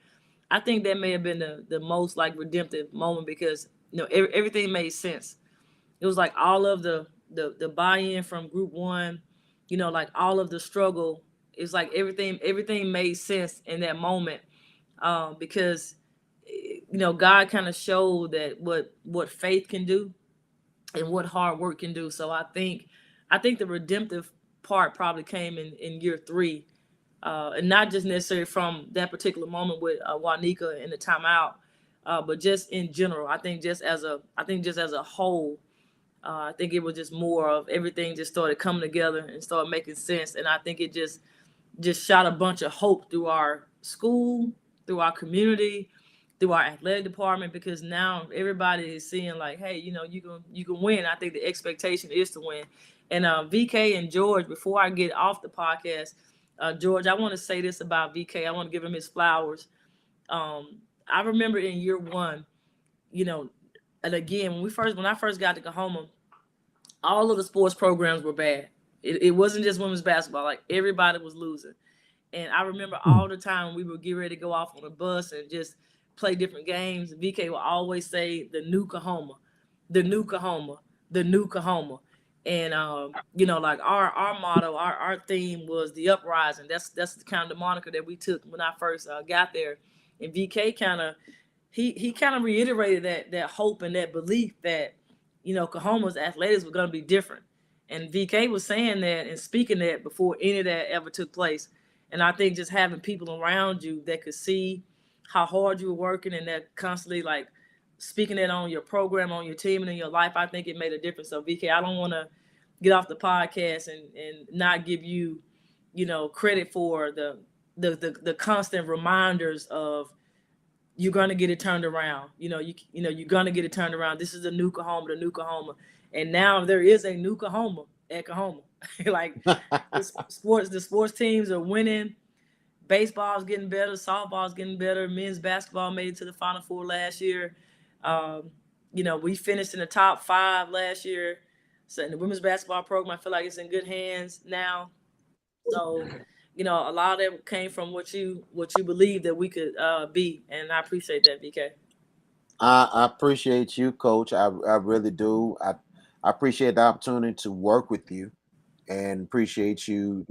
I think that may have been the most like redemptive moment because everything made sense. It was like all of the buy-in from group one, like all of the struggle. It's like everything made sense in that moment, because God kind of showed that what faith can do and what hard work can do. So I think the redemptive part probably came in year three, and not just necessarily from that particular moment with Juanica in the timeout, but just in general. I think just as a whole, I think it was just more of everything just started coming together and started making sense, and I think it just shot a bunch of hope through our school, through our community, through our athletic department, because now everybody is seeing like, hey, you can win. I think the expectation is to win. And VK and George, before I get off the podcast, George, I want to say this about VK. I want to give him his flowers. I remember in year one, you know, and again when I first got to Kahoma, all of the sports programs were bad. It wasn't just women's basketball. Like everybody was losing. And I remember all the time we would get ready to go off on a bus and just play different games. VK would always say the new Kahoma, the new Kahoma, the new Kahoma. And like our motto, our theme was the uprising. That's kind of the moniker that we took when I first got there. And VK kind of he kind of reiterated that hope and that belief that Kahoma's athletics were going to be different. And VK was saying that and speaking that before any of that ever took place. And I think just having people around you that could see how hard you were working and that constantly like speaking it on your program, on your team, and in your life, I think it made a difference. So VK, I don't want to get off the podcast and not give you, credit for the constant reminders of you're gonna get it turned around. You're gonna get it turned around. This is the new Kahoma, and now there is a new Kahoma at Kahoma. Like the sports teams are winning. Baseball's getting better. Softball's getting better. Men's basketball made it to the Final Four last year. We finished in the top 5 last year. So in the women's basketball program, I feel like it's in good hands now. So, a lot of that came from what you believe that we could be, and I appreciate that, VK. I appreciate you, Coach. I really do. I appreciate the opportunity to work with you and appreciate you,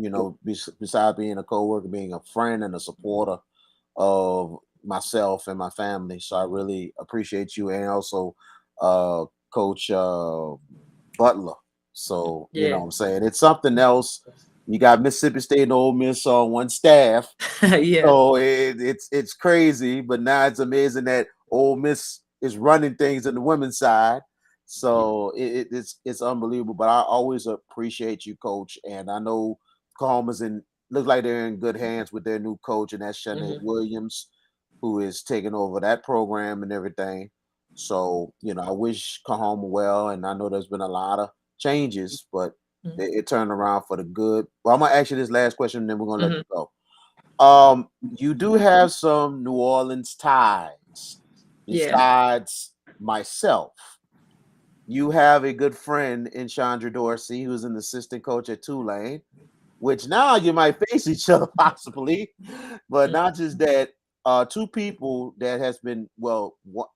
besides being a coworker, being a friend and a supporter of myself and my family. So I really appreciate you, and also Coach Butler. So, Yeah, what I'm saying, it's something else. You got Mississippi State and Ole Miss on one staff. yeah, So it's crazy, but now it's amazing that Ole Miss is running things in the women's side. So it's unbelievable. But I always appreciate you, Coach, and I know Calmer's in looks like they're in good hands with their new coach, and that's Shanae hmm Williams, who is taking over that program and everything. So I wish Kahoma well, and I know there's been a lot of changes, but it turned around for the good. Well, I'm gonna ask you this last question, and then we're gonna let hmm you go. You do have some New Orleans ties yeah, besides myself. You have a good friend in Chandra Dorsey, who's an assistant coach at Tulane, which now you might face each other possibly, but not just that. Two people that has been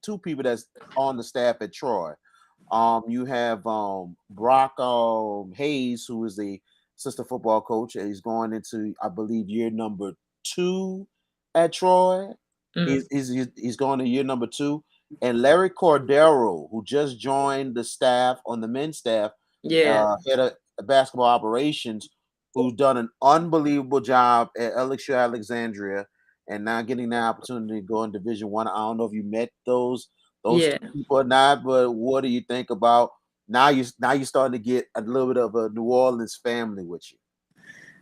two people that's on the staff at Troy. You have Brock Hayes, who is the assistant football coach, and he's going into, I believe, year number 2 at Troy. hmm He's going to year number 2, and Larry Cordero, who just joined the staff on the men's staff, yeah, head of basketball operations, who's done an unbelievable job at LSU Alexandria, and now getting the opportunity to go in Division One. I don't know if you met those yeah. two people or not, but what do you think about now? You're starting to get a little bit of a New Orleans family with you.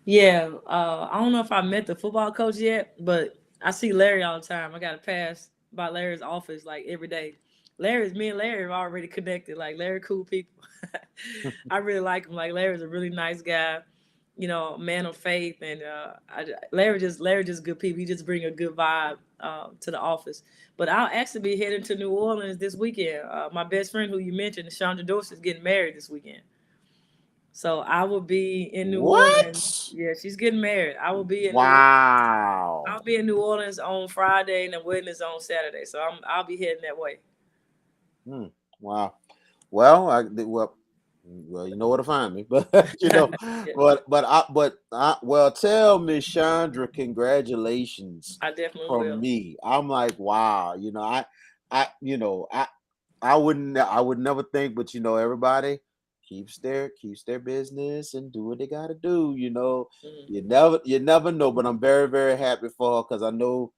Yeah, I don't know if I met the football coach yet, but I see Larry all the time. I got to pass by Larry's office like every day. Me and Larry are already connected. Like Larry, cool people. I really like him. Like Larry's a really nice guy, a man of faith, and Larry just good people. He just bring a good vibe to the office. But I'll actually be heading to New Orleans this weekend. My best friend, who you mentioned, Chandra Dorsey, is getting married this weekend. So I will be in New Orleans. What? Yeah, she's getting married. Wow. I'll be in New Orleans on Friday and the wedding is on Saturday. So I'll be heading that way. Hmm. Wow. Well, well, you know where to find me, but Yeah, well, tell Miss Chandra congratulations I definitely from will. me. I'm like, wow, I, you know, I would never think, but everybody keeps their business and do what they got to do. Mhm. You never know, but I'm very, very happy for her because I know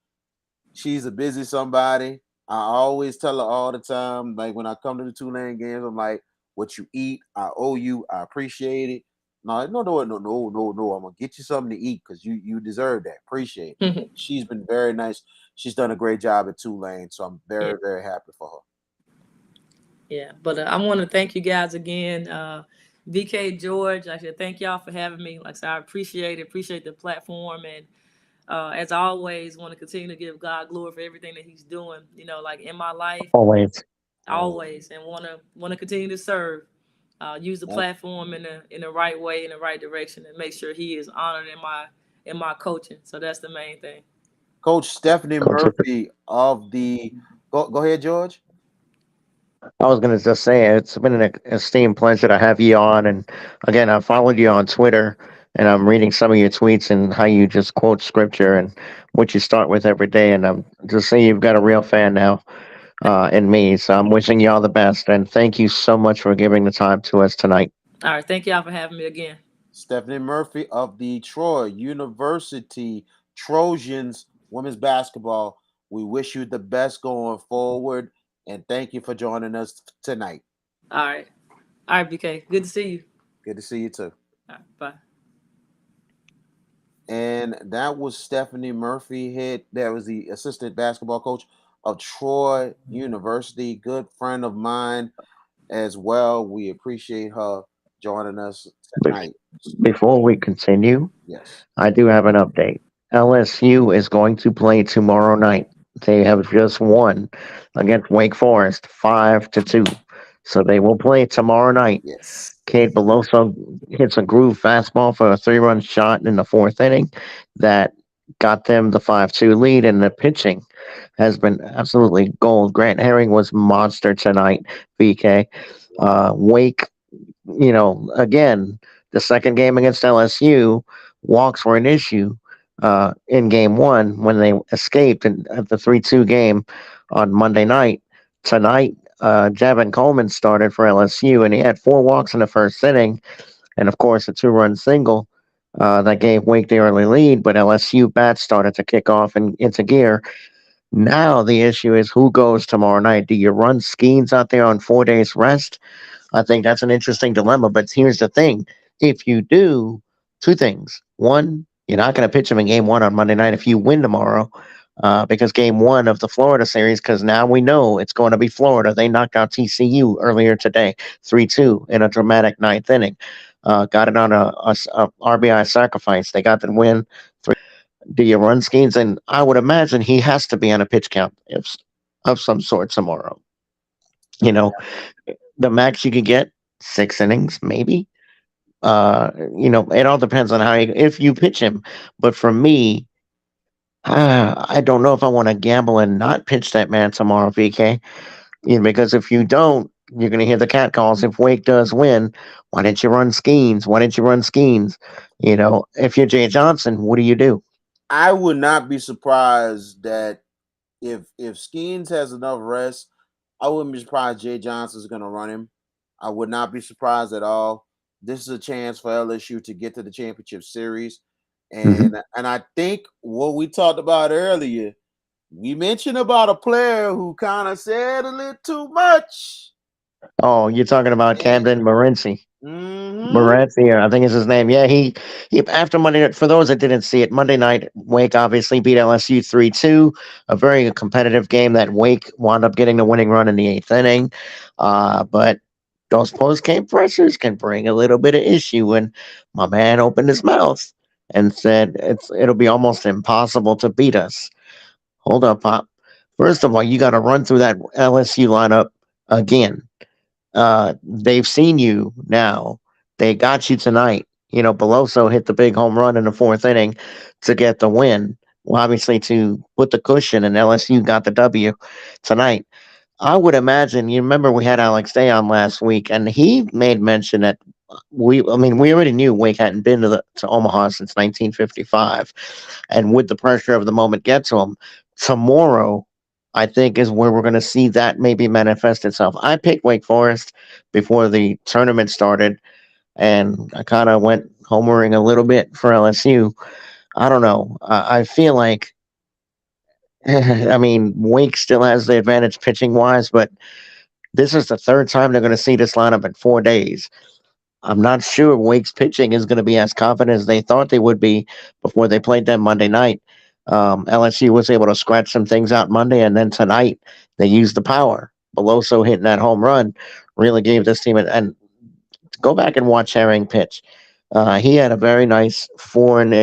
she's a busy somebody. I always tell her all the time, like when I come to the Tulane games, I'm like, "What you eat, I owe you. I appreciate it." No, no, no, no, no, no, no. I'm gonna get you something to eat because you deserve that. Appreciate it. She's been very nice. She's done a great job at Tulane, so I'm Yeah, very, very happy for her. yeah. But I want to thank you guys again. VK George, I should thank y'all for having me. Like I said, I appreciate the platform, and as always, want to continue to give God glory for everything that He's doing. Like in my life, Always. Always. always, and want to continue to serve. Use the Yep. platform in the right way, in the right direction, and make sure He is honored in my coaching. So that's the main thing. Coach Stephanie Coach, Murphy of the go ahead, George. I was going to just say it's been an esteemed pleasure to have you on. And again, I followed you on Twitter and I'm reading some of your tweets and how you just quote scripture and what you start with every day. And I'm just saying you've got a real fan now in me. So I'm wishing you all the best. And thank you so much for giving the time to us tonight. All right, thank y'all for having me again. Stephanie Murphy of the Troy University Trojans women's basketball. We wish you the best going forward, and thank you for joining us tonight. All right, all right, BK. Good to see you. Good to see you too. All right, bye. And that was Stephanie Murphy, that was the assistant basketball coach of Troy University. Good friend of mine as well. We appreciate her joining us Bef- tonight. Before we continue, Yes. I do have an update. LSU is going to play tomorrow night. They have just won against Wake Forest 5-2. So they will play tomorrow night. Yes. Kate Beloso hits a groove fastball for a 3-run shot in the fourth inning that got them the 5-2 lead, and the pitching has been absolutely gold. Grant Herring was monster tonight, VK. Wake, again, the second game against LSU, walks were an issue in game one when they escaped at the 3-2 game on Monday night. Tonight, Javon Coleman started for LSU, and he had 4 walks in the first inning, and of course, a 2-run single. That gave Wake the early lead, but LSU bats started to kick off and into gear. Now the issue is who goes tomorrow night. Do you run Skeens out there on 4 days rest? I think that's an interesting dilemma. But here's the thing: if you do, two things. One, you're not going to pitch them in game one on Monday night if you win tomorrow, because game one of the Florida series, because now we know it's going to be Florida. They knocked out TCU earlier today, 3-2 in a dramatic ninth inning. Got it on a RBI sacrifice. They got the win. Do you run Skeens? And I would imagine he has to be on a pitch count of some sort tomorrow. You know, the max you could get 6 innings, maybe. It all depends on if you pitch him. But for me, I don't know if I want to gamble and not pitch that man tomorrow, VK. Because if you don't, you're going to hear the cat calls. If Wake does win, why didn't you run Skeens? Why didn't you run Skeens? If you're Jay Johnson, what do you do? I would not be surprised that if Skeens has enough rest, I wouldn't be surprised Jay Johnson's going to run him. I would not be surprised at all. This is a chance for LSU to get to the championship series, Hmm. and I think what we talked about earlier, we mentioned about a player who kind of said a little too much. Oh, you're talking about And Camden Morency. Mm-hmm. Moretz, I think is his name. Yeah, he after Monday night. For those that didn't see it, Monday night Wake obviously beat LSU 3-2. A very competitive game that Wake wound up getting the winning run in the eighth inning. But those post game pressures can bring a little bit of issue when my man opened his mouth and said it'll be almost impossible to beat us. Hold up, Pop. First of all, you got to run through that LSU lineup again. They've seen you now. They got you tonight. Beloso hit the big home run in the fourth inning to get the win. Well, obviously to put the cushion, and LSU got the W tonight. I would imagine. You remember we had Alex Day on last week, and he made mention that we already knew Wake hadn't been to Omaha since 1955, and would the pressure of the moment get to him tomorrow? I think is where we're going to see that maybe manifest itself. I picked Wake Forest before the tournament started, and I kind of went homering a little bit for LSU. I don't know. I feel like, Wake still has the advantage pitching wise, but this is the third time they're going to see this lineup in 4 days. I'm not sure Wake's pitching is going to be as confident as they thought they would be before they played them Monday night. LSU was able to scratch some things out Monday, and then tonight they used the power. Beloso hitting that home run really gave this team and go back and watch Herring pitch. He had a very nice and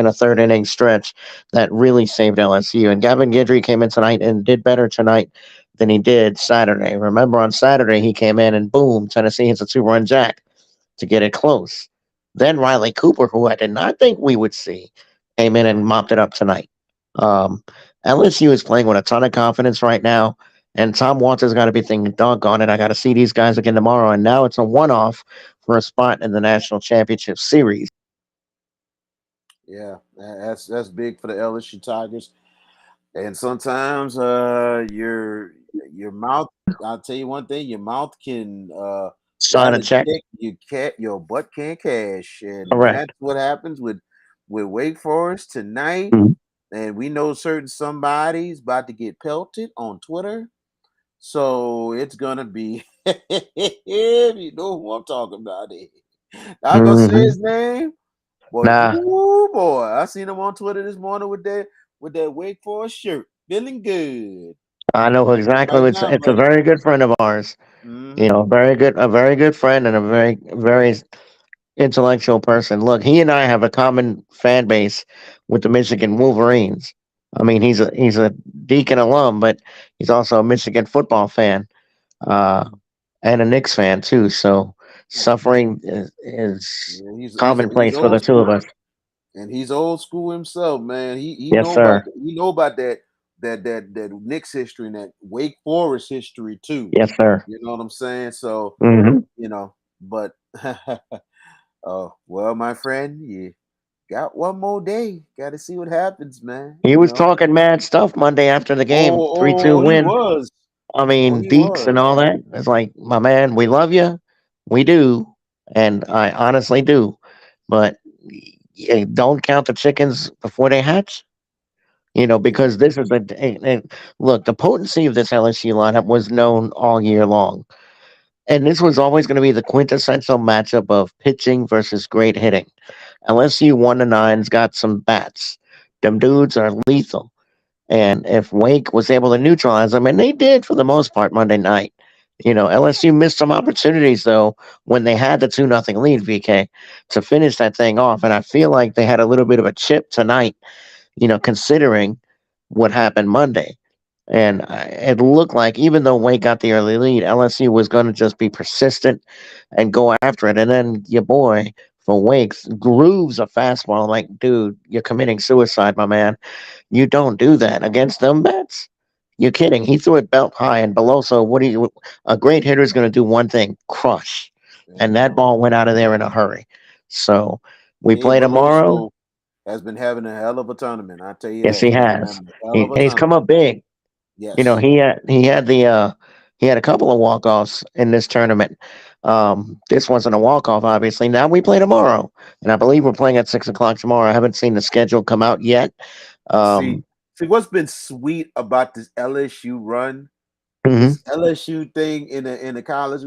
a third inning stretch that really saved LSU. And Gavin Guidry came in tonight and did better tonight than he did Saturday. Remember on Saturday he came in and boom, Tennessee hits a 2-run jack to get it close. Then Riley Cooper, who I did not think we would see, came in and mopped it up tonight. Um, LSU is playing with a ton of confidence right now, and Tom Walter's got to be thinking, doggone it, I got to see these guys again tomorrow. And now it's a one-off for a spot in the national championship series. Yeah, that's big for the LSU Tigers. And sometimes your mouth. I'll tell you one thing: your mouth can Sign write a a check. check. Your butt can't cash, and Correct. that's what happens with Wake Forest tonight. Mhm. And we know certain somebody's about to get pelted on Twitter, so it's gonna be. You know who I'm talking about. I'm gonna say Mhm. his name. But Nah, ooh boy, I seen him on Twitter this morning with that Wake Forest shirt, feeling good I know exactly. right now, It's a brother. very good friend of ours. Mm-hmm. A very good friend, and a very, very intellectual person. Look, he and I have a common fan base with the Michigan Wolverines. He's a Deacon alum, but he's also a Michigan football fan, uh, and a Knicks fan too. So suffering is Yeah, he's commonplace for the old two of school, us. and he's old school himself, man. He Yes, know about sir. that Knicks history and that Wake Forest history too. Yes, sir. You know what I'm saying? So Hmm. but oh well, my friend, you got one more day. Got to see what happens, man. He was talking mad stuff Monday after the game, 3-2 He win. was. He Deeks and was. all that. It's like, my man, we love you. We do. And I honestly do. But don't count the chickens before they hatch, because this is look, the potency of this LSU lineup was known all year long. And this was always going to be the quintessential matchup of pitching versus great hitting. LSU 1-9's got some bats. Them dudes are lethal. And if Wake was able to neutralize them, and they did for the most part Monday night, LSU missed some opportunities though when they had the 2-0 lead, VK, to finish that thing off. And I feel like they had a little bit of a chip tonight, considering what happened Monday. And it looked like even though Wake got the early lead, LSU was going to just be persistent and go after it. And then your boy for Wake grooves a fastball. I'm like, dude, you're committing suicide, my man. You don't do that against them bats. You're kidding. He threw it belt high and below. So what do you? A great hitter is going to do one thing: crush. And And that ball went out of there in a hurry. So we Gabe play tomorrow. Beloso has been having a hell of a tournament. I tell you Yes, that. he He's been has. having a hell of a And he's come tournament. up big. Yes. He had a couple of walk offs in this tournament. This wasn't a walk off, obviously. Now we play tomorrow, and I believe we're playing at 6 o'clock tomorrow. I haven't seen the schedule come out yet. See, Um, see what's been sweet about this LSU run, mhm. this LSU thing in the college.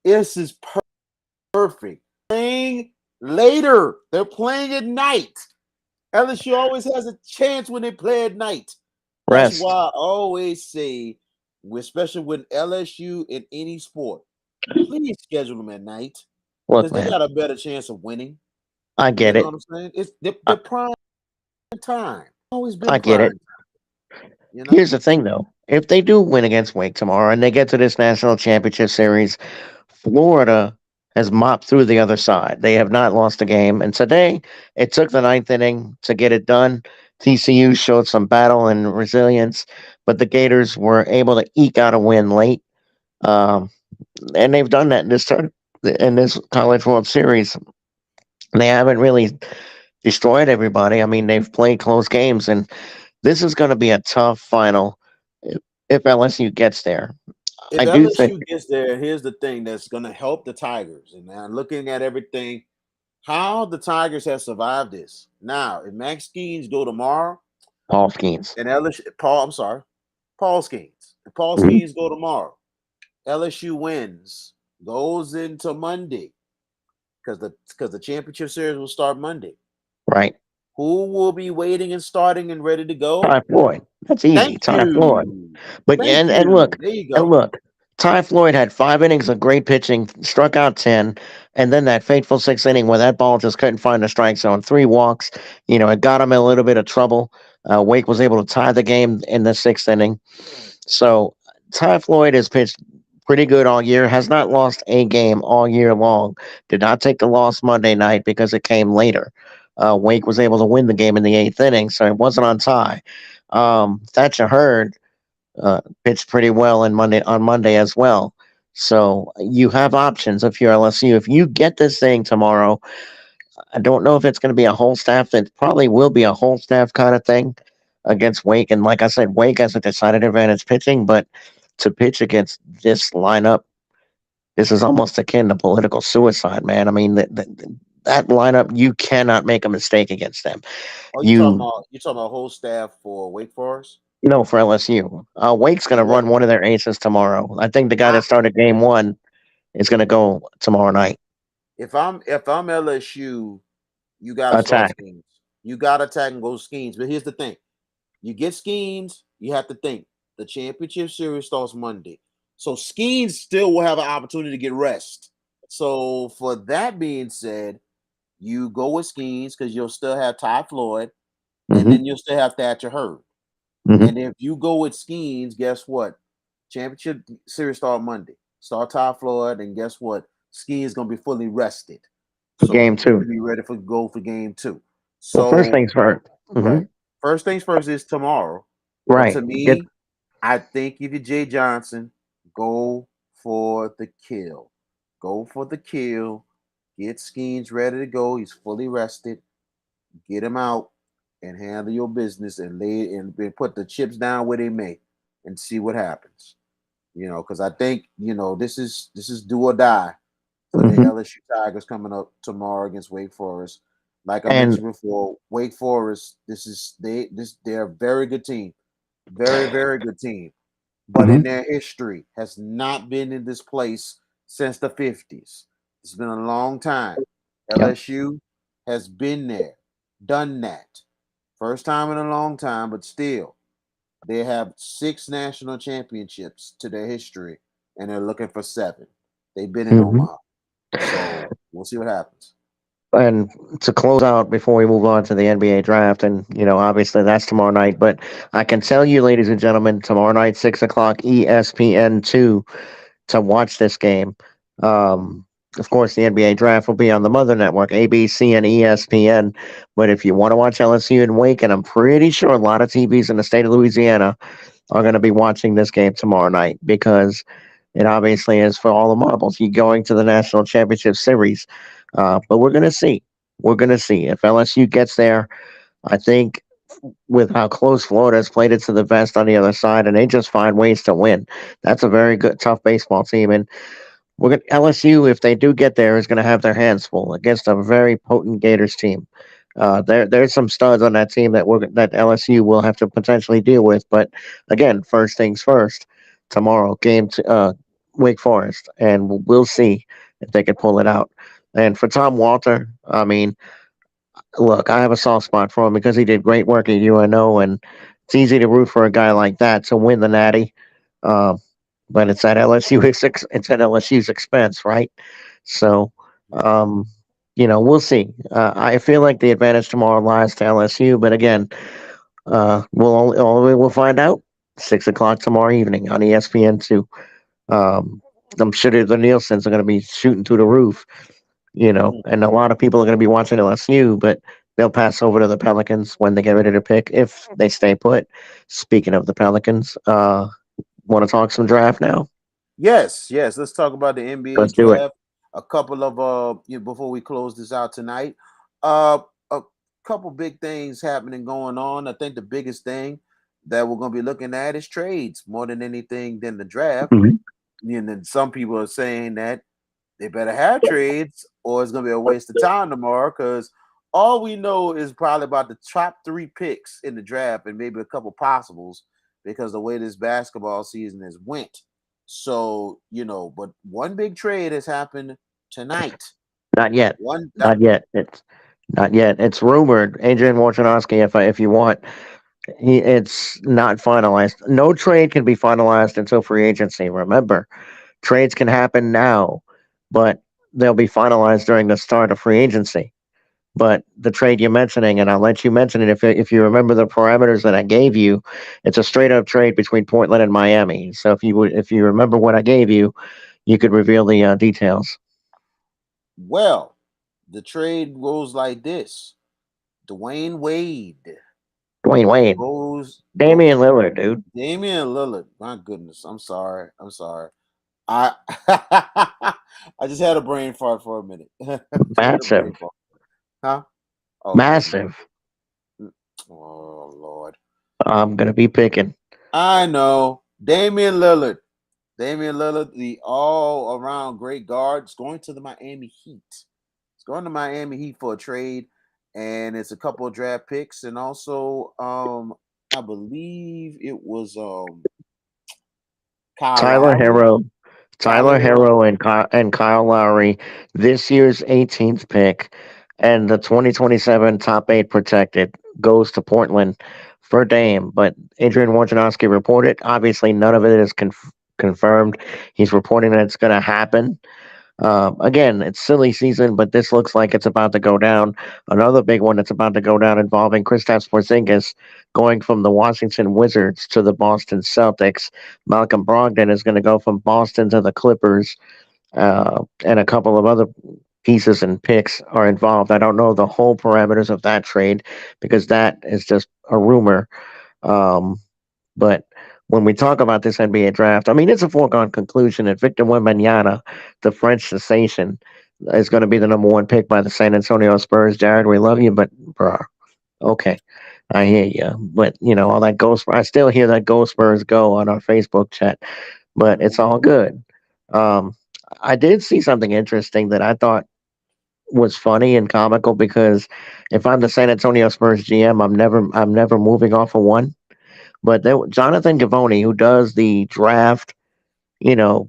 This is perfect. Playing later. They're playing at night. LSU always has a chance when they play at night. That's why Rest. I always say, especially with LSU in any sport, please schedule them at night Look, because they man, got a better chance of winning. I You get know it. what I'm saying? It's the I, prime time. Always been I get it. prime. You know. Here's the thing, though. If they do win against Wake tomorrow and they get to this national championship series, Florida has mopped through the other side. They have not lost a game. And today, it took the ninth inning to get it done. TCU showed some battle and resilience, but the Gators were able to eke out a win late. Um, and they've done that in this College World Series. They haven't really destroyed everybody. I mean, they've played close games, and this is going to be a tough final if LSU gets there. If I do think, LSU gets there, here's the thing that's going to help the Tigers. And now looking at everything, how the Tigers have survived this. Now, if Max Skeens go tomorrow, Paul Skeens. and LSU, Paul, I'm sorry, Paul Skeens. If Paul Mhm. Skeens go tomorrow, LSU wins, goes into Monday because the championship series will start Monday. Right. Who will be waiting and starting and ready to go? Ty Floyd. That's Thank easy. Ty Floyd. you. But Thank and you. look, There you and go. look, Ty Floyd had 5 innings of great pitching, struck out 10, and then that fateful sixth inning where that ball just couldn't find the strike zone. 3 walks. It got him in a little bit of trouble. Wake was able to tie the game in the sixth inning. So Ty Floyd has pitched pretty good all year, has not lost a game all year long. Did not take the loss Monday night because it came later. Wake was able to win the game in the eighth inning, so it wasn't on tie. Thatcher Hurd pitched pretty well on Monday as well. So you have options if you're LSU. If you get this thing tomorrow, I don't know if it's going to be a whole staff. It probably will be a whole staff kind of thing against Wake. And like I said, Wake has a decided advantage pitching, but to pitch against this lineup, this is almost akin to political suicide, man. I mean, that lineup, you cannot make a mistake against them. Oh, You you talking about whole staff for Wake Forest? know, for LSU, Wake's going to What run one of their aces tomorrow. I think the guy I, that started game one is going to go tomorrow night. if I'm LSU, you got to start Attack. schemes. You got to attack and go schemes. But here's the thing: you get schemes, you have to think the championship series starts Monday, so schemes still will have an opportunity to get rest. So for that being said, you go with schemes because you'll still have Ty Floyd, and Hmm. then you'll still have Thatcher Hurd. Hmm. And if you go with Skeens, guess what? Championship series start Monday. Start Ty Floyd, and guess what? Skeens gonna be fully rested, For so game he two. can be ready for go for game two. Well, first So things first. right, first things first is tomorrow. But Right. to Get me, I think if you're Jay Johnson, go for the kill. Go for the kill. Get Skeens ready to go. He's fully rested. Get him out and handle your business and and put the chips down where they may and see what happens. Because I think this is do or die for the hmm LSU Tigers coming up tomorrow against Wake Forest. Like I and mentioned before, Wake Forest, they're a very good team, very very good team, but hmm in their history has not been in this place since the 50s. It's been a long time. yep. LSU has been there, done that. First time in a long time, but still, they have 6 national championships to their history, and they're looking for 7. They've been in hmm Omaha, so we'll see what happens. And to close out before we move on to the NBA draft, and obviously that's tomorrow night. But I can tell you, ladies and gentlemen, tomorrow night, 6 o'clock, ESPN 2, to watch this game. Um, of course, the NBA draft will be on the Mother Network, ABC and ESPN. But if you want to watch LSU and Wake, and I'm pretty sure a lot of TVs in the state of Louisiana are going to be watching this game tomorrow night because it obviously is for all the marbles. You're going to the national championship series, but we're going to see. We're going to see if LSU gets there. I think with how close Florida has played it to the vest on the other side, and they just find ways to win. That's a very good, tough baseball team, and we're going LSU, if they do get there, is going to have their hands full against a very potent Gators team. There's some studs on that team that LSU will have to potentially deal with. But again, first things first. Tomorrow, Wake Forest, and we'll see if they could pull it out. And for Tom Walter, I mean, look, I have a soft spot for him because he did great work at UNO, and it's easy to root for a guy like that to win the Natty. Um, but it's at it's at LSU's expense, right? So, um, we'll see. I feel like the advantage tomorrow lies to LSU, but again, we'll find out 6 o'clock tomorrow evening on ESPN2. Um, I'm sure the Nielsen's are going to be shooting through the roof, and a lot of people are going to be watching LSU, but they'll pass over to the Pelicans when they get ready to pick if they stay put. Speaking of the Pelicans, want to talk some draft now? Yes, yes. Let's talk about the NBA Let's do it. draft. A couple of before we close this out tonight. A couple big things happening going on. I think the biggest thing that we're going to be looking at is trades more than anything than the draft. Mhm. And then some people are saying that they better have trades or it's going to be a waste of time tomorrow because all we know is probably about the top 3 picks in the draft and maybe a couple possibles because the way this basketball season has went. So, but one big trade has happened tonight. Not yet. One Not yet. It's not yet. It's rumored. Adrian Wojnarowski, if you want, it's not finalized. No trade can be finalized until free agency. Remember, trades can happen now, but they'll be finalized during the start of free agency. But the trade you're mentioning, and I'll let you mention it if you remember the parameters that I gave you, it's a straight up trade between Portland and Miami. So if you remember what I gave you, you could reveal the details. well, the trade goes like this. Dwayne Wade Dwayne Wade, goes Damian Lillard, dude, Damian Lillard. My goodness. I'm sorry. I'm sorry. I I just had a brain fart for a minute. Just had a brain massive, fart. Huh? Oh, massive. oh Lord. I'm gonna be picking. I know. Damian Lillard. Damian Lillard, the all around great guard, is going to the Miami Heat. It's going to Miami Heat for a trade, and it's a couple of draft picks, and also I believe it was Kyle Tyler Lowry. Hero, Tyler Tyler Hero. Hero, and Kyle Lowry, this year's 18th pick, and the 2027 top 8 protected goes to Portland for Dame. But Adrian Wojnarowski reported, obviously none of it is confirmed. He's reporting that it's going to happen. Again, it's silly season, but this looks like it's about to go down. Another big one that's about to go down involving Kristaps Porzingis going from the Washington Wizards to the Boston Celtics. Malcolm Brogdon is going to go from Boston to the Clippers, and a couple of other pieces and picks are involved. I don't know the whole parameters of that trade because that is just a rumor. Um, but when we talk about this NBA draft, I mean, it's a foregone conclusion that Victor Wembanyama, the French sensation, is going to be the number 1 pick by the San Antonio Spurs. Jared, we love you, but bruh, okay, I hear you. But all that ghost. I still hear that Go Spurs go on our Facebook chat, but it's all good. Um, I did see something interesting that I thought was funny and comical because if I'm the San Antonio Spurs GM, I'm never moving off of one. But Jonathan Givony, who does the draft, you know,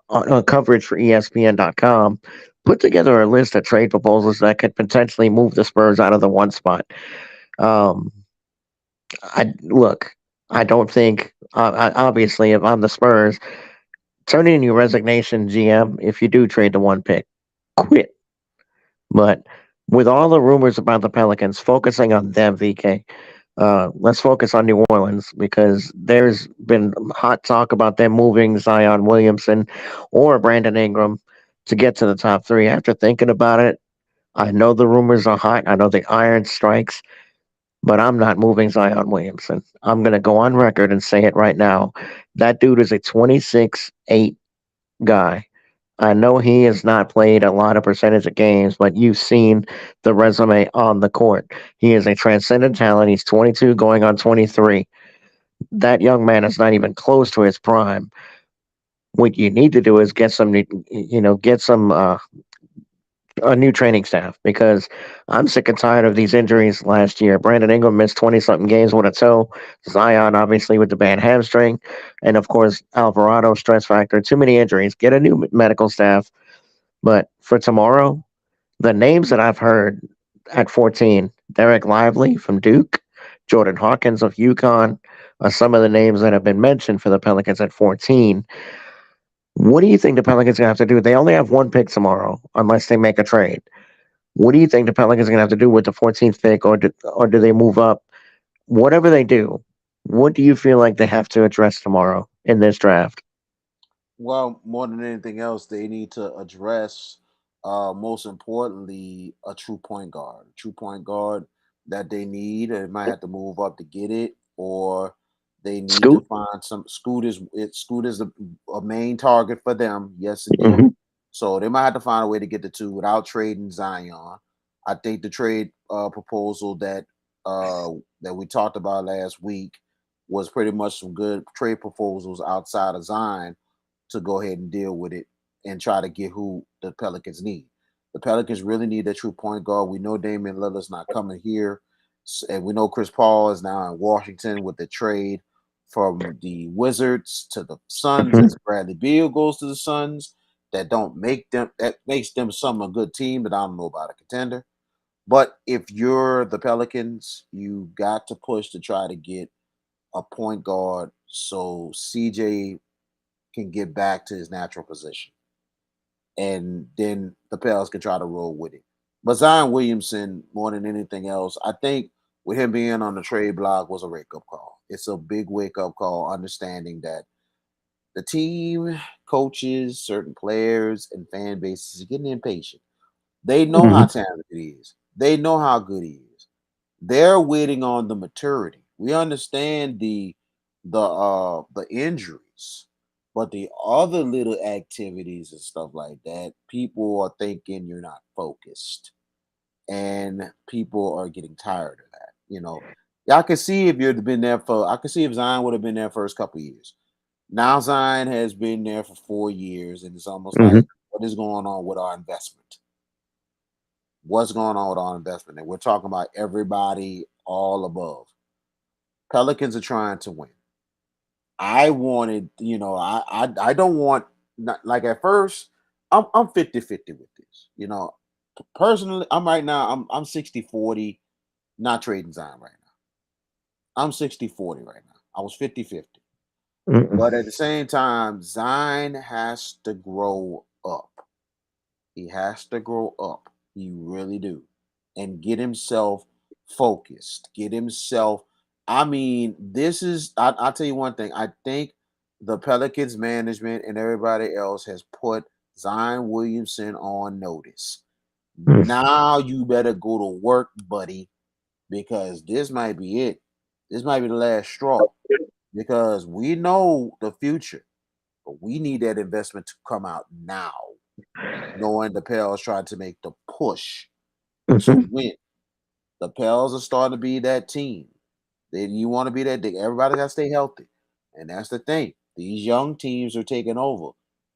on coverage for ESPN.com, put together a list of trade proposals that could potentially move the Spurs out of the 1 spot. Um, I look. I don't think. Obviously, if I'm the Spurs, turn in your resignation, GM. If you do trade the 1 pick, quit. But with all the rumors about the Pelicans, focusing on them, VK, let's focus on New Orleans because there's been hot talk about them moving Zion Williamson or Brandon Ingram to get to the top 3. After thinking about it, I know the rumors are hot. I know the iron strikes, but I'm not moving Zion Williamson. I'm going to go on record and say it right now. That dude is a 26-8 guy. I know he has not played a lot of percentage of games, but you've seen the resume on the court. He is a transcendent talent. He's 22 going on 23. That young man is not even close to his prime. What you need to do is get some, get some a new training staff because I'm sick and tired of these injuries last year. Brandon Ingram missed 20 something games with a toe. Zion, obviously, with the bad hamstring. And of course, Alvarado, stress factor. Too many injuries. Get a new medical staff. But for tomorrow, the names that I've heard at 14, Derek Lively from Duke, Jordan Hawkins of UConn, are some of the names that have been mentioned for the Pelicans at 14. What do you think the Pelicans going to have to do? They only have one pick tomorrow, unless they make a trade. What do you think the Pelicans are going to have to do with the 14th pick, or do they move up? Whatever they do, what do you feel like they have to address tomorrow in this draft? Well, more than anything else, they need to address, most importantly, a true point guard. A true point guard that they need. They might have to move up to get it, or they need to Scoot? find some. Scoot is a main target for them. Yes, indeed. Hmm. So they might have to find a way to get the two without trading Zion. I think the trade proposal uh, that we talked about last week was pretty much some good trade proposals outside of Zion to go ahead and deal with it and try to get who the Pelicans need. The Pelicans really need a true point guard. We know Damian Lillard's not coming here, and we know Chris Paul is now in Washington with the trade from the Wizards to the Suns. Hmm. As Bradley Beal goes to the Suns, that makes them some a good team, but I don't know about a contender. But if you're the Pelicans, you got to push to try to get a point guard so CJ can get back to his natural position, and then the Pels can try to roll with it. But Zion Williamson, more than anything else, I think with him being on the trade block was a wake up call. It's a big wake up call, understanding that the team, coaches, certain players, and fan bases are getting impatient. They know how Hmm. talented he is. They know how good he is. They're waiting on the maturity. We understand the injuries, but the other little activities and stuff like that, people are thinking you're not focused, and people are getting tired of that. I can see if you'd been there for. I can see if Zion would have been there first couple years. Now Zion has been there for 4 years, and it's almost Hmm. like, what is going on with our investment? What's going on with our investment? And we're talking about everybody all above. Pelicans are trying to win. I wanted, I don't want, not, like at first, I'm 50-50 with this. Personally, I'm right now, I'm 60-40, not trading Zion right now. I'm 60-40 right now. I was 50-50. Hmm. But at the same time, Zion has to grow up. He has to grow up. He really do. And get himself focused. Get himself. I mean, I'll tell you one thing. I think the Pelicans management and everybody else has put Zion Williamson on notice. Now you better go to work, buddy, because this might be it. This might be the last straw. Because we know the future, but we need that investment to come out now, knowing the Pels trying to make the push to Hmm. win. The Pels are starting to be that team. You want to be that. Everybody got to stay healthy, and that's the thing. These young teams are taking over.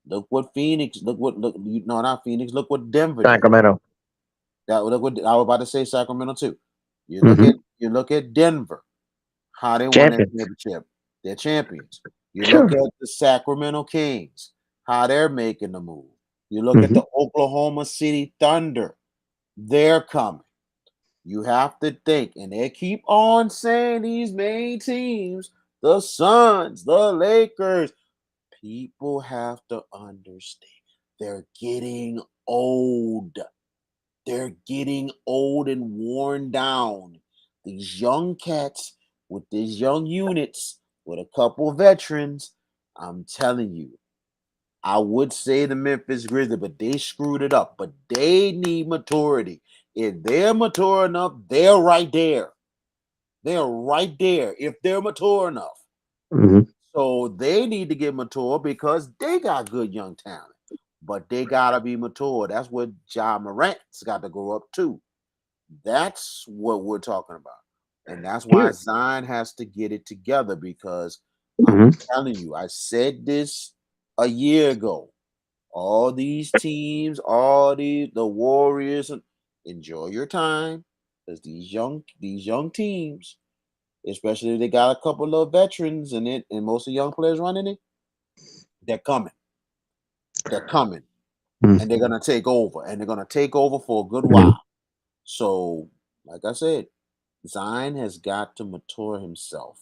Look what Phoenix. Look. No, not Phoenix. Look what Denver did. Sacramento. Look what I was about to say. Sacramento too. Hmm. You look at Denver. How they won that Champions. championship. They're champions. You look Sure. at the Sacramento Kings. How they're making the move. You look at Hmm. the Oklahoma City Thunder. They're coming. You have to think, and they keep on saying these main teams, the Suns, the Lakers. People have to understand they're getting old. They're getting old and worn down. These young cats with these young units with a couple veterans, I'm telling you, I would say the Memphis Grizzlies, but they screwed it up. But they need maturity. If they're mature enough, they're right there. They're right there if they're mature enough. Hmm. So they need to get mature because they got good young talent. But they gotta be mature. That's what Ja Morant's got to grow up too. That's what we're talking about. And that's why Here. Zion has to get it together because I'm Hmm. telling you, I said this a year ago. All these teams, all the Warriors, enjoy your time because these young teams, especially if they got a couple of veterans in it and most of the young players running it, they're coming. They're coming. Mm. and they're gonna take over, and they're gonna take over for a good while. So, like I said, Zion has got to mature himself,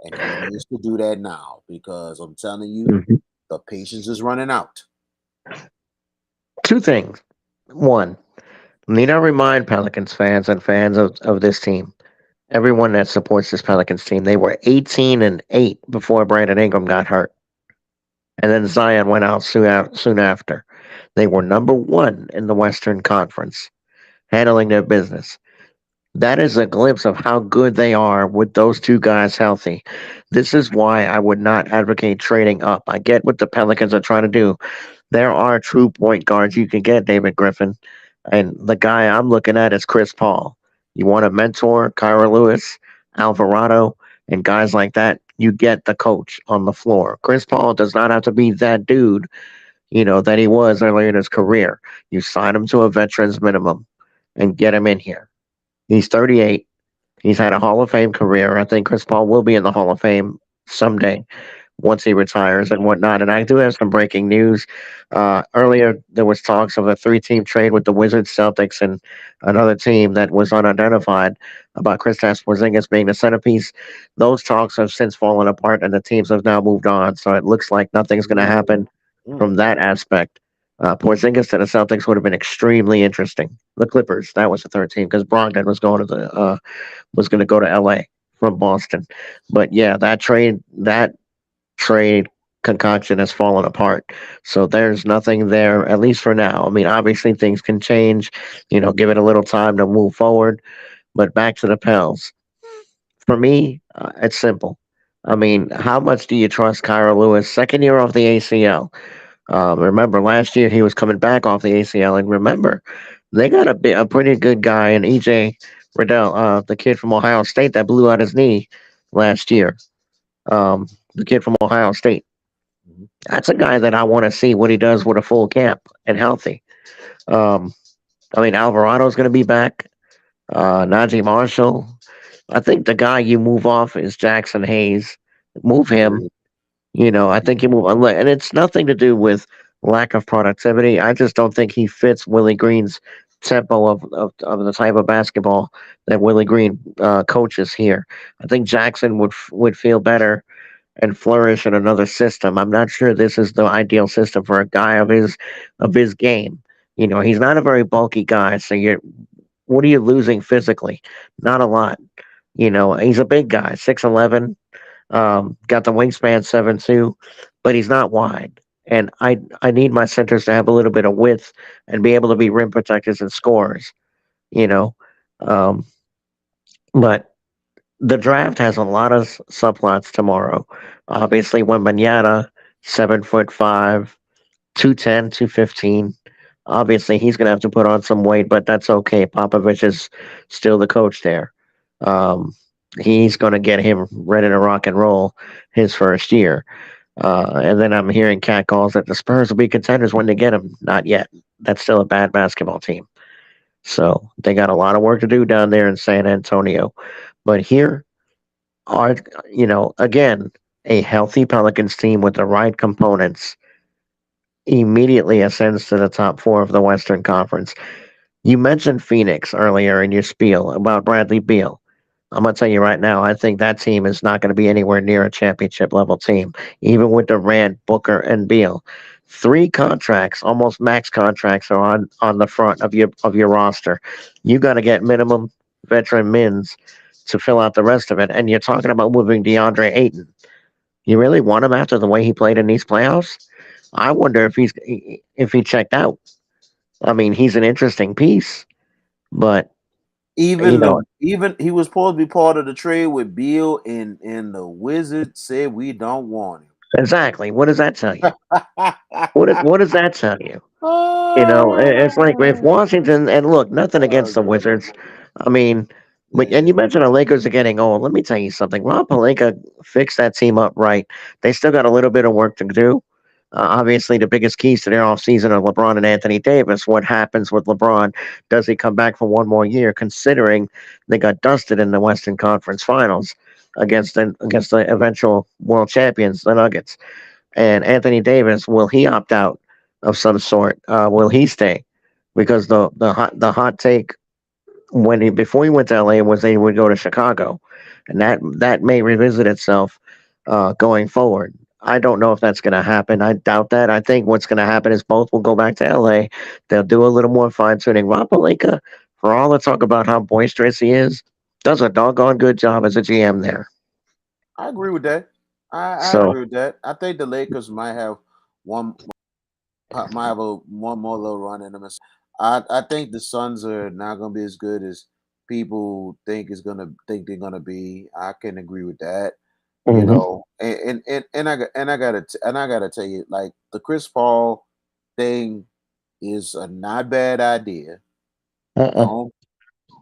and he needs to do that now because I'm telling you, Mhm. the patience is running out. Two things. One, need to remind Pelicans fans and fans of this team, everyone that supports this Pelicans team, they were 18-8 before Brandon Ingram got hurt, and then Zion went soon after. They were number one in the Western Conference, handling their business. That is a glimpse of how good they are with those two guys healthy. This is why I would not advocate trading up. I get what the Pelicans are trying to do. There are true point guards you can get, David Griffin. And the guy I'm looking at is Chris Paul. You want a mentor, Kyra Lewis, Alvarado, and guys like that, you get the coach on the floor. Chris Paul does not have to be that dude, that he was earlier in his career. You sign him to a veteran's minimum and get him in here. He's 38. He's had a Hall of Fame career. I think Chris Paul will be in the Hall of Fame someday once he retires and whatnot. And I do have some breaking news. Earlier, there was talks of a three-team trade with the Wizards, Celtics, and another team that was unidentified about Kristaps Porzingis being the centerpiece. Those talks have since fallen apart, and the teams have now moved on. So it looks like nothing's going to Mm, happen mm, from that aspect. Porzingis to the Celtics would have been extremely interesting. The Clippers, that was the third team because Brogdon was going to go to LA from Boston. But yeah, that trade concoction has fallen apart. So there's nothing there, at least for now. I mean, obviously things can change, give it a little time to move forward. But back to the Pels. For me, it's simple. I mean, how much do you trust Kyra Lewis? Second year off the ACL. Remember, last year he was coming back off the ACL, and remember, they got a pretty good guy in EJ Riddell, the kid from Ohio State that blew out his knee last year. The kid from Ohio State. mhm. That's a guy that I want to see what he does with a full camp and healthy. Um, I mean, Alvarado's going to be back. Najee Marshall. I think the guy you move off is Jackson Hayes. Move him. Agreed. I think you move on, and it's nothing to do with lack of productivity. I just don't think he fits Willie Green's tempo of the type of basketball that Willie Green coaches here. I think Jackson would feel better and flourish in another system. I'm not sure this is the ideal system for a guy of his game. He's not a very bulky guy, so what are you losing physically? Not a lot. He's a big guy, 6'11", got the wingspan 7'2", but he's not wide. And I need my centers to have a little bit of width and be able to be rim protectors and scorers. You know, um, but the draft has a lot of subplots tomorrow. Obviously, Wembanyama, 7'5", 210, 215. Obviously, he's going to have to put on some weight, but that's okay. Popovich is still the coach there. Um, he's going to get him ready to rock and roll his first year. And then I'm hearing cat calls that the Spurs will be contenders when they get him. Not yet. That's still a bad basketball team. So they got a lot of work to do down there in San Antonio. But here are, again, a healthy Pelicans team with the right components immediately ascends to the top four of the Western Conference. You mentioned Phoenix earlier in your spiel about Bradley Beal. I'm going to tell you right now, I think that team is not going to be anywhere near a championship level team, even with Durant, Booker, and Beal. Three contracts, almost max contracts, are on the front of your roster. You got to get minimum veteran mins to fill out the rest of it. And you're talking about moving DeAndre Ayton. You really want him after the way he played in these playoffs? I wonder if he checked out. I mean, he's an interesting piece, but you know Even he was supposed to be part of the trade with Beal, and the Wizards said we don't want exactly. What does that tell you? him. What does that tell you? It's like if Oh, Washington, and look, nothing against the God. Wizards. I mean, and Man. you mentioned the Lakers are getting old. Let me tell you something. Rob Pelinka fixed that team up right. They still got a little bit of work to do. Obviously, the biggest keys to their offseason are LeBron and Anthony Davis. What happens with LeBron? Does he come back for one more year, considering they got dusted in the Western Conference Finals against the eventual world champions, the Nuggets? And Anthony Davis, will he opt out of some sort. Will he stay? Because the hot take when he before he went to LA was that he would go to Chicago, and that may revisit itself going forward. I don't know if that's going to happen. I doubt that. I think what's going to happen is both will go back to LA. They'll do a little more fine tuning. Rob Pelinka, for all the talk about how boisterous he is, does a doggone good job as a GM there. I agree with that. I So agree with that. I think the Lakers might have one might have a one more little run in them. I think the Suns are not going to be as good as people think they're gonna be. I can agree with that. You hmm know, and I gotta tell you, like the Chris Paul thing is a not bad idea. uh-uh. Don't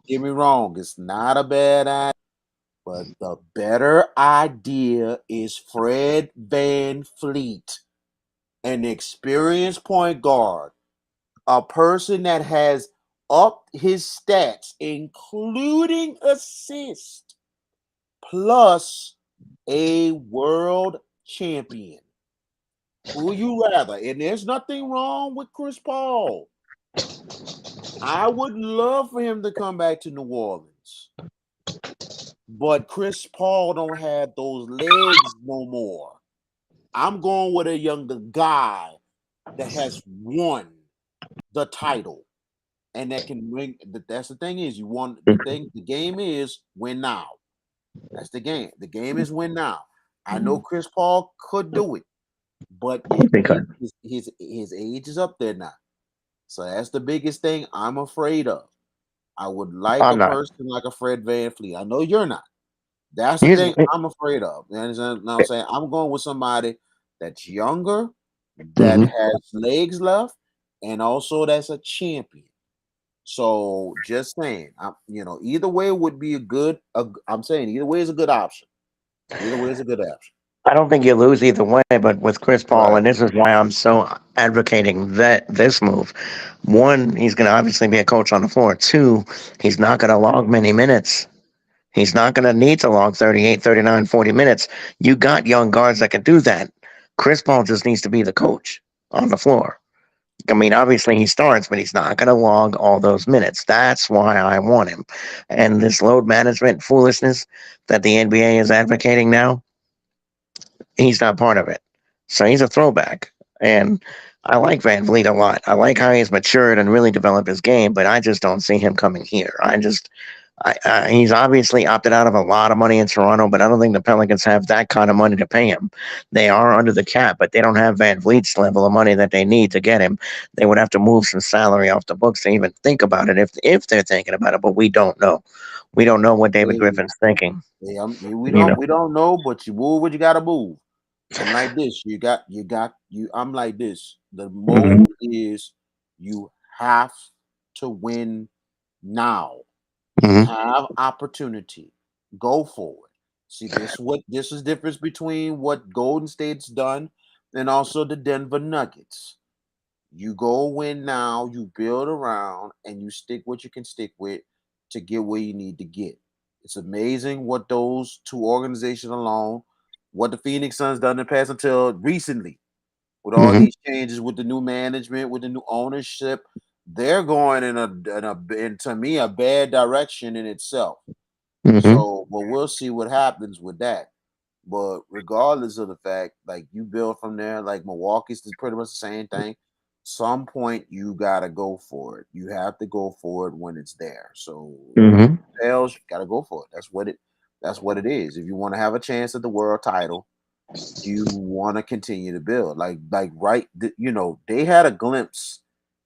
get me wrong, it's not a bad idea. But the better idea is Fred Van Fleet, an experienced point guard, a person that has upped his stats, including assist, plus a world champion. Who you rather? And there's nothing wrong with Chris Paul. I would love for him to come back to New Orleans. But Chris Paul don't have those legs no more. I'm going with a younger guy that has won the title and that can win. That's the thing is you want the thing. The game is win now. That's the game. The game is win now. I know Chris Paul could do it, but Because his age is up there now. So that's the biggest thing I'm afraid of. I would like a I'm not. person like a Fred Van Fleet. I know you're not. That's the He's thing I'm afraid of. You understand what I'm saying? I'm going with somebody that's younger, that mhm. has legs left, and also that's a champion. So just saying, either way would be a good. I'm saying either way is a good option. Either way is a good option. I don't think you lose either way, but with Chris Paul, Right. and this is why I'm so advocating that this move. One, he's going to obviously be a coach on the floor. Two, he's not going to log many minutes. He's not going to need to log 38, 39, 40 minutes. You got young guards that can do that. Chris Paul just needs to be the coach on the floor. I mean, obviously he starts, but he's not going to log all those minutes. That's why I want him. And this load management foolishness that the NBA is advocating now, he's not part of it. So he's a throwback. And I like Van Vliet a lot. I like how he's matured and really developed his game, but I just don't see him coming here. He's obviously opted out of a lot of money in Toronto, but I don't think the Pelicans have that kind of money to pay him. They are under the cap, but they don't have Van Vliet's level of money that they need to get him. They would have to move some salary off the books to even think about it if they're thinking about it, but we don't know. We don't know what David Hey, Griffin's thinking. we You know. don't know, but you move what you got to move. And like this, you. I'm like this. The hmm mode is you have to win now. You hmm have opportunity. Go for it. See, this is difference between what Golden State's done and also the Denver Nuggets. You go win now, you build around, and you stick what you can stick with to get where you need to get. It's amazing what those two organizations alone, what the Phoenix Suns done in the past until recently, with all hmm these changes with the new management, with the new ownership, they're going in to me a bad direction in itself. hmm So, but we'll see what happens with that. But regardless of the fact, like you build from there, like Milwaukee's is pretty much the same thing. Some point you gotta go for it. You have to go for it when it's there. So hmm Pels, you gotta go for it. That's what it is. If you want to have a chance at the world title, you want to continue to build. They had a glimpse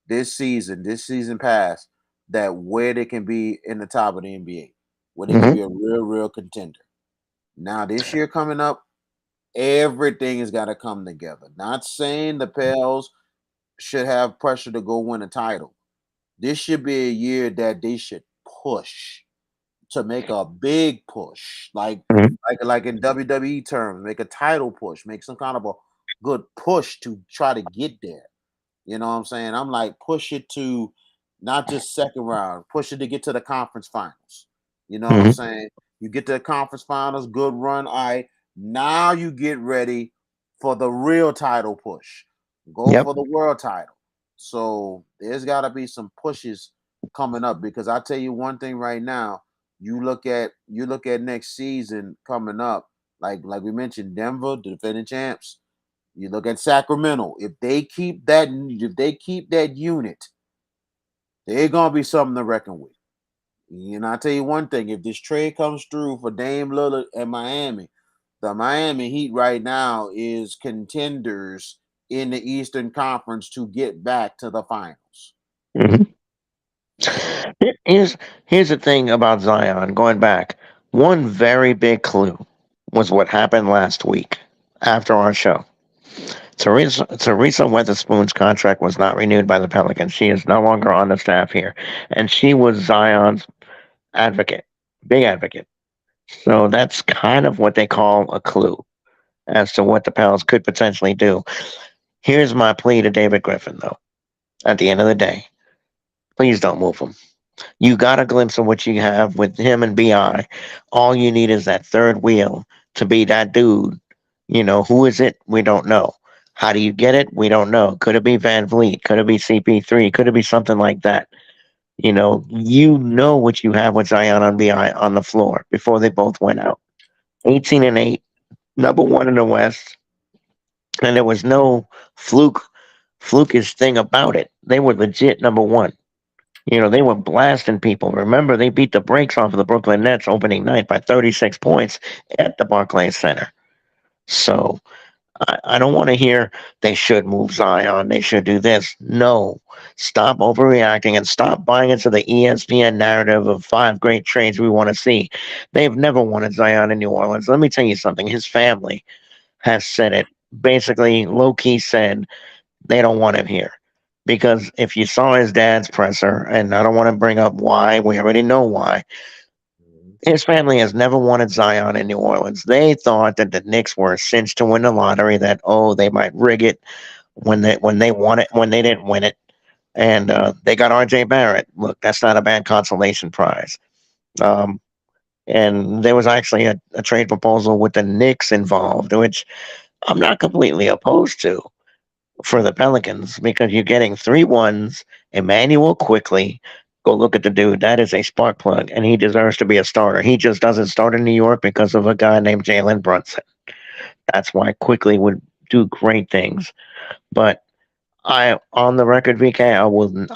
this season past, that where they can be in the top of the NBA, where they can hmm be a real contender. Now this year coming up, everything has got to come together. Not saying the Pels should have pressure to go win a title. This should be a year that they should push to make a big push, like in WWE terms, make a title push, make some kind of a good push to try to get there. You know what I'm saying? I'm like push it to not just second round, push it to get to the conference finals. You know what I'm hmm saying? You get to the conference finals, good run. All right, now you get ready for the real title push. go Yep. for the world title. So there's got to be some pushes coming up because I tell you one thing right now. You look at next season coming up, like we mentioned, Denver, the defending champs. You look at Sacramento. If they keep that unit, they're gonna be something to reckon with. And I tell you one thing: if this trade comes through for Dame Lillard and Miami, the Miami Heat right now is contenders in the Eastern Conference to get back to the finals. hmm So, Here's here's the thing about Zion. Going back, one very big clue was what happened last week after our show. Teresa Weatherspoon's contract was not renewed by the Pelicans. She is no longer on the staff here, and she was Zion's advocate, big advocate. So that's kind of what they call a clue as to what the Pels could potentially do. Here's my plea to David Griffin, though. At the end of the day, please don't move him. You got a glimpse of what you have with him and Bi. All you need is that third wheel to be that dude. Who is it? We don't know. How do you get it? We don't know. Could it be Van Vliet? Could it be CP3? Could it be something like that? You know what you have with Zion on Bi on the floor before they both went out. 18-8, number one in the West, and there was no flukish thing about it. They were legit number one. They were blasting people. Remember, they beat the brakes off of the Brooklyn Nets opening night by 36 points at the Barclays Center. So I don't want to hear they should move Zion. They should do this. No. Stop overreacting and stop buying into the ESPN narrative of five great trades we want to see. They've never wanted Zion in New Orleans. Let me tell you something. His family has said it. Basically, low key said they don't want him here. Because if you saw his dad's presser, and I don't want to bring up why, we already know why, mhm. his family has never wanted Zion in New Orleans. They thought that the Knicks were a cinch to win the lottery, that, oh, they might rig it when they won it, when they didn't win it. And they got RJ Barrett. Look, that's not a bad consolation prize. Um, and there was actually a trade proposal with the Knicks involved, which I'm not completely opposed to for the Pelicans because you're getting 3 1s. Emmanuel quickly. Go look at the dude. That is a spark plug, and he deserves to be a starter. He just doesn't start in New York because of a guy named Jalen Brunson. That's why quickly would do great things. But on the record, VK,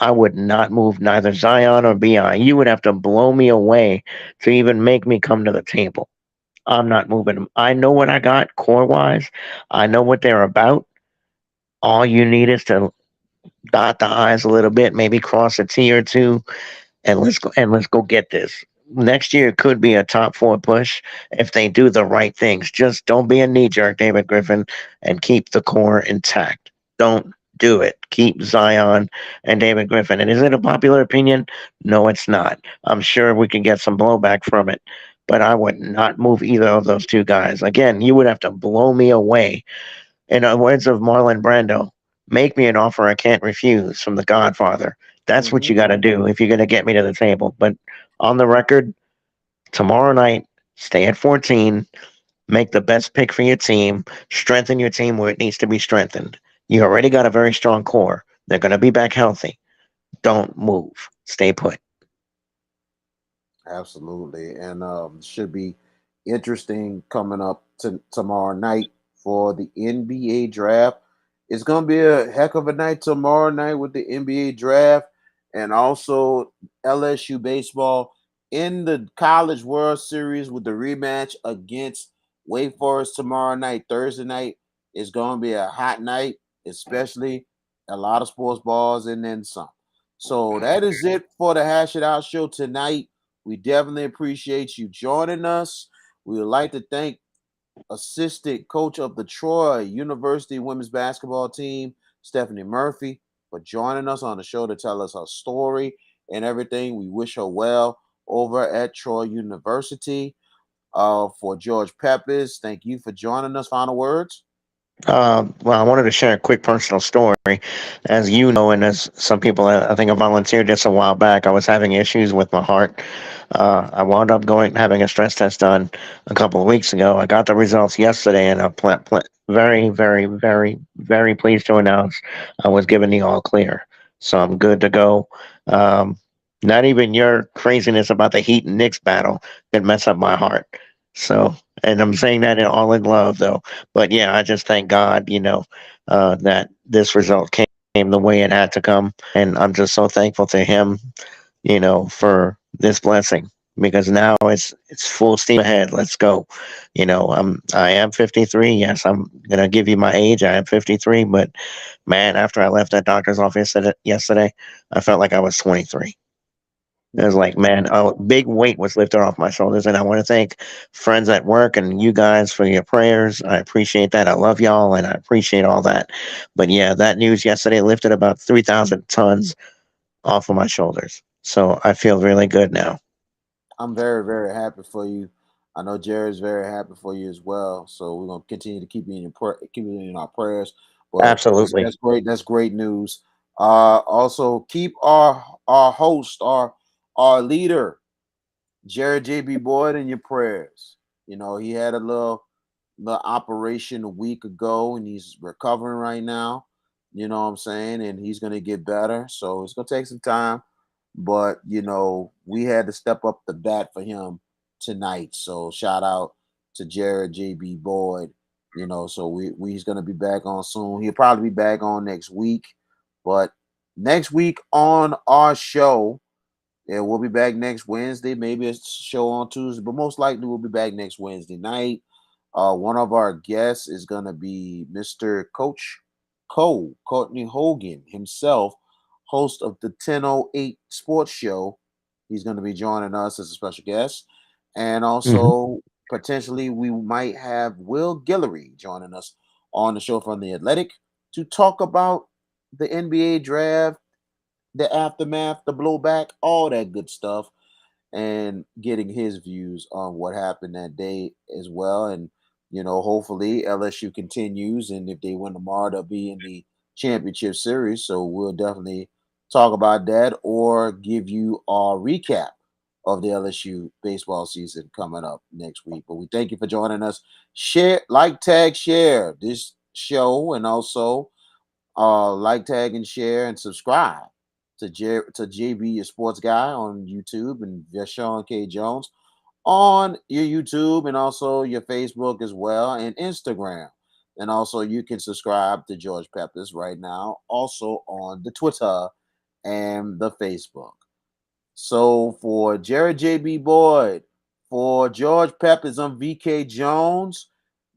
I would not move neither Zion or Bi. You would have to blow me away to even make me come to the table. I'm not moving them. I know what I got core wise. I know what they're about. All you need is to dot the i's a little bit, maybe cross a T or two, and let's go get this. Next year could be a top four push if they do the right things. Just don't be a knee jerk, David Griffin, and keep the core intact. Don't do it. Keep Zion and David Griffin. And is it a popular opinion? No, it's not. I'm sure we can get some blowback from it, but I would not move either of those two guys. Again, you would have to blow me away. In the words of Marlon Brando, make me an offer I can't refuse from The Godfather. That's what you Mhm. got to do if you're going to get me to the table. But on the record, tomorrow night, stay at 14, make the best pick for your team, strengthen your team where it needs to be strengthened. You already got a very strong core. They're going to be back healthy. Don't move. Stay put. Absolutely, and should be interesting coming up to tomorrow night for the NBA draft. It's gonna be a heck of a night tomorrow night with the NBA draft and also LSU baseball in the College World Series with the rematch against Wake Forest tomorrow night. Thursday night is gonna be a hot night, especially a lot of sports balls and then some. So that is it for the Hash It Out show tonight. We definitely appreciate you joining us. We would like to thank assistant coach of the Troy University women's basketball team, Stephanie Murphy, for joining us on the show to tell us her story and everything. We wish her well over at Troy University. For George Peppers, thank you for joining us. Final words. Well, I wanted to share a quick personal story. As you know, and as some people, I think I volunteered just a while back, I was having issues with my heart. I wound up going having a stress test done a couple of weeks ago. I got the results yesterday, and I'm very, very, very, very pleased to announce I was given the all clear. So I'm good to go. Um, Not even your craziness about the Heat and Knicks battle could mess up my heart. So, and I'm saying that all in love, though. But yeah, I just thank God, that this result came the way it had to come, and I'm just so thankful to Him, for this blessing because now it's full steam ahead. Let's go. I am 53. Yes, I'm gonna give you my age. I am 53, but man, after I left that doctor's office yesterday, I felt like I was 23. It was like, man, a big weight was lifted off my shoulders. And I want to thank friends at work and you guys for your prayers. I appreciate that. I love y'all and I appreciate all that. But yeah, that news yesterday lifted about 3,000 tons off of my shoulders. So I feel really good now. I'm very, very happy for you. I know Jared's very happy for you as well. So we're gonna continue to keep you in keep you in our prayers. But Absolutely. that's great. That's great news. Also keep our host, our leader, Jared JB Boyd, in your prayers. He had a little operation a week ago, and he's recovering right now. You know what I'm saying? And he's gonna get better. So it's gonna take some time, but we had to step up the bat for him tonight. So shout out to Jared JB Boyd. So he's gonna be back on soon. He'll probably be back on next week, but next week on our show, yeah, we'll be back next Wednesday. Maybe a show on Tuesday, but most likely we'll be back next Wednesday night. One of our guests is gonna be Mr. Coach Cole Courtney Hogan himself, host of the 10:08 Sports Show. He's gonna be joining us as a special guest, and Hmm. also potentially we might have Will Guillory joining us on the show from the Athletic to talk about the NBA draft, the aftermath, the blowback, all that good stuff, and getting his views on what happened that day as well. And hopefully LSU continues, and if they win tomorrow, they'll be in the championship series. So we'll definitely talk about that or give you our recap of the LSU baseball season coming up next week. But we thank you for joining us. Share, like, tag, share this show, and also like, tag, and share, and subscribe to JB Your Sports Guy on YouTube, and Vashon K. Jones on your YouTube, and also your Facebook as well, and Instagram. And also you can subscribe to George Peppers right now, also on the Twitter and the Facebook. So for Jared JB Boyd, for George Peppers, I'm VK Jones.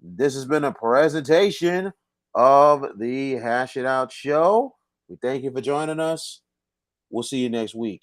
This has been a presentation of the Hash It Out Show. We thank you for joining us. We'll see you next week.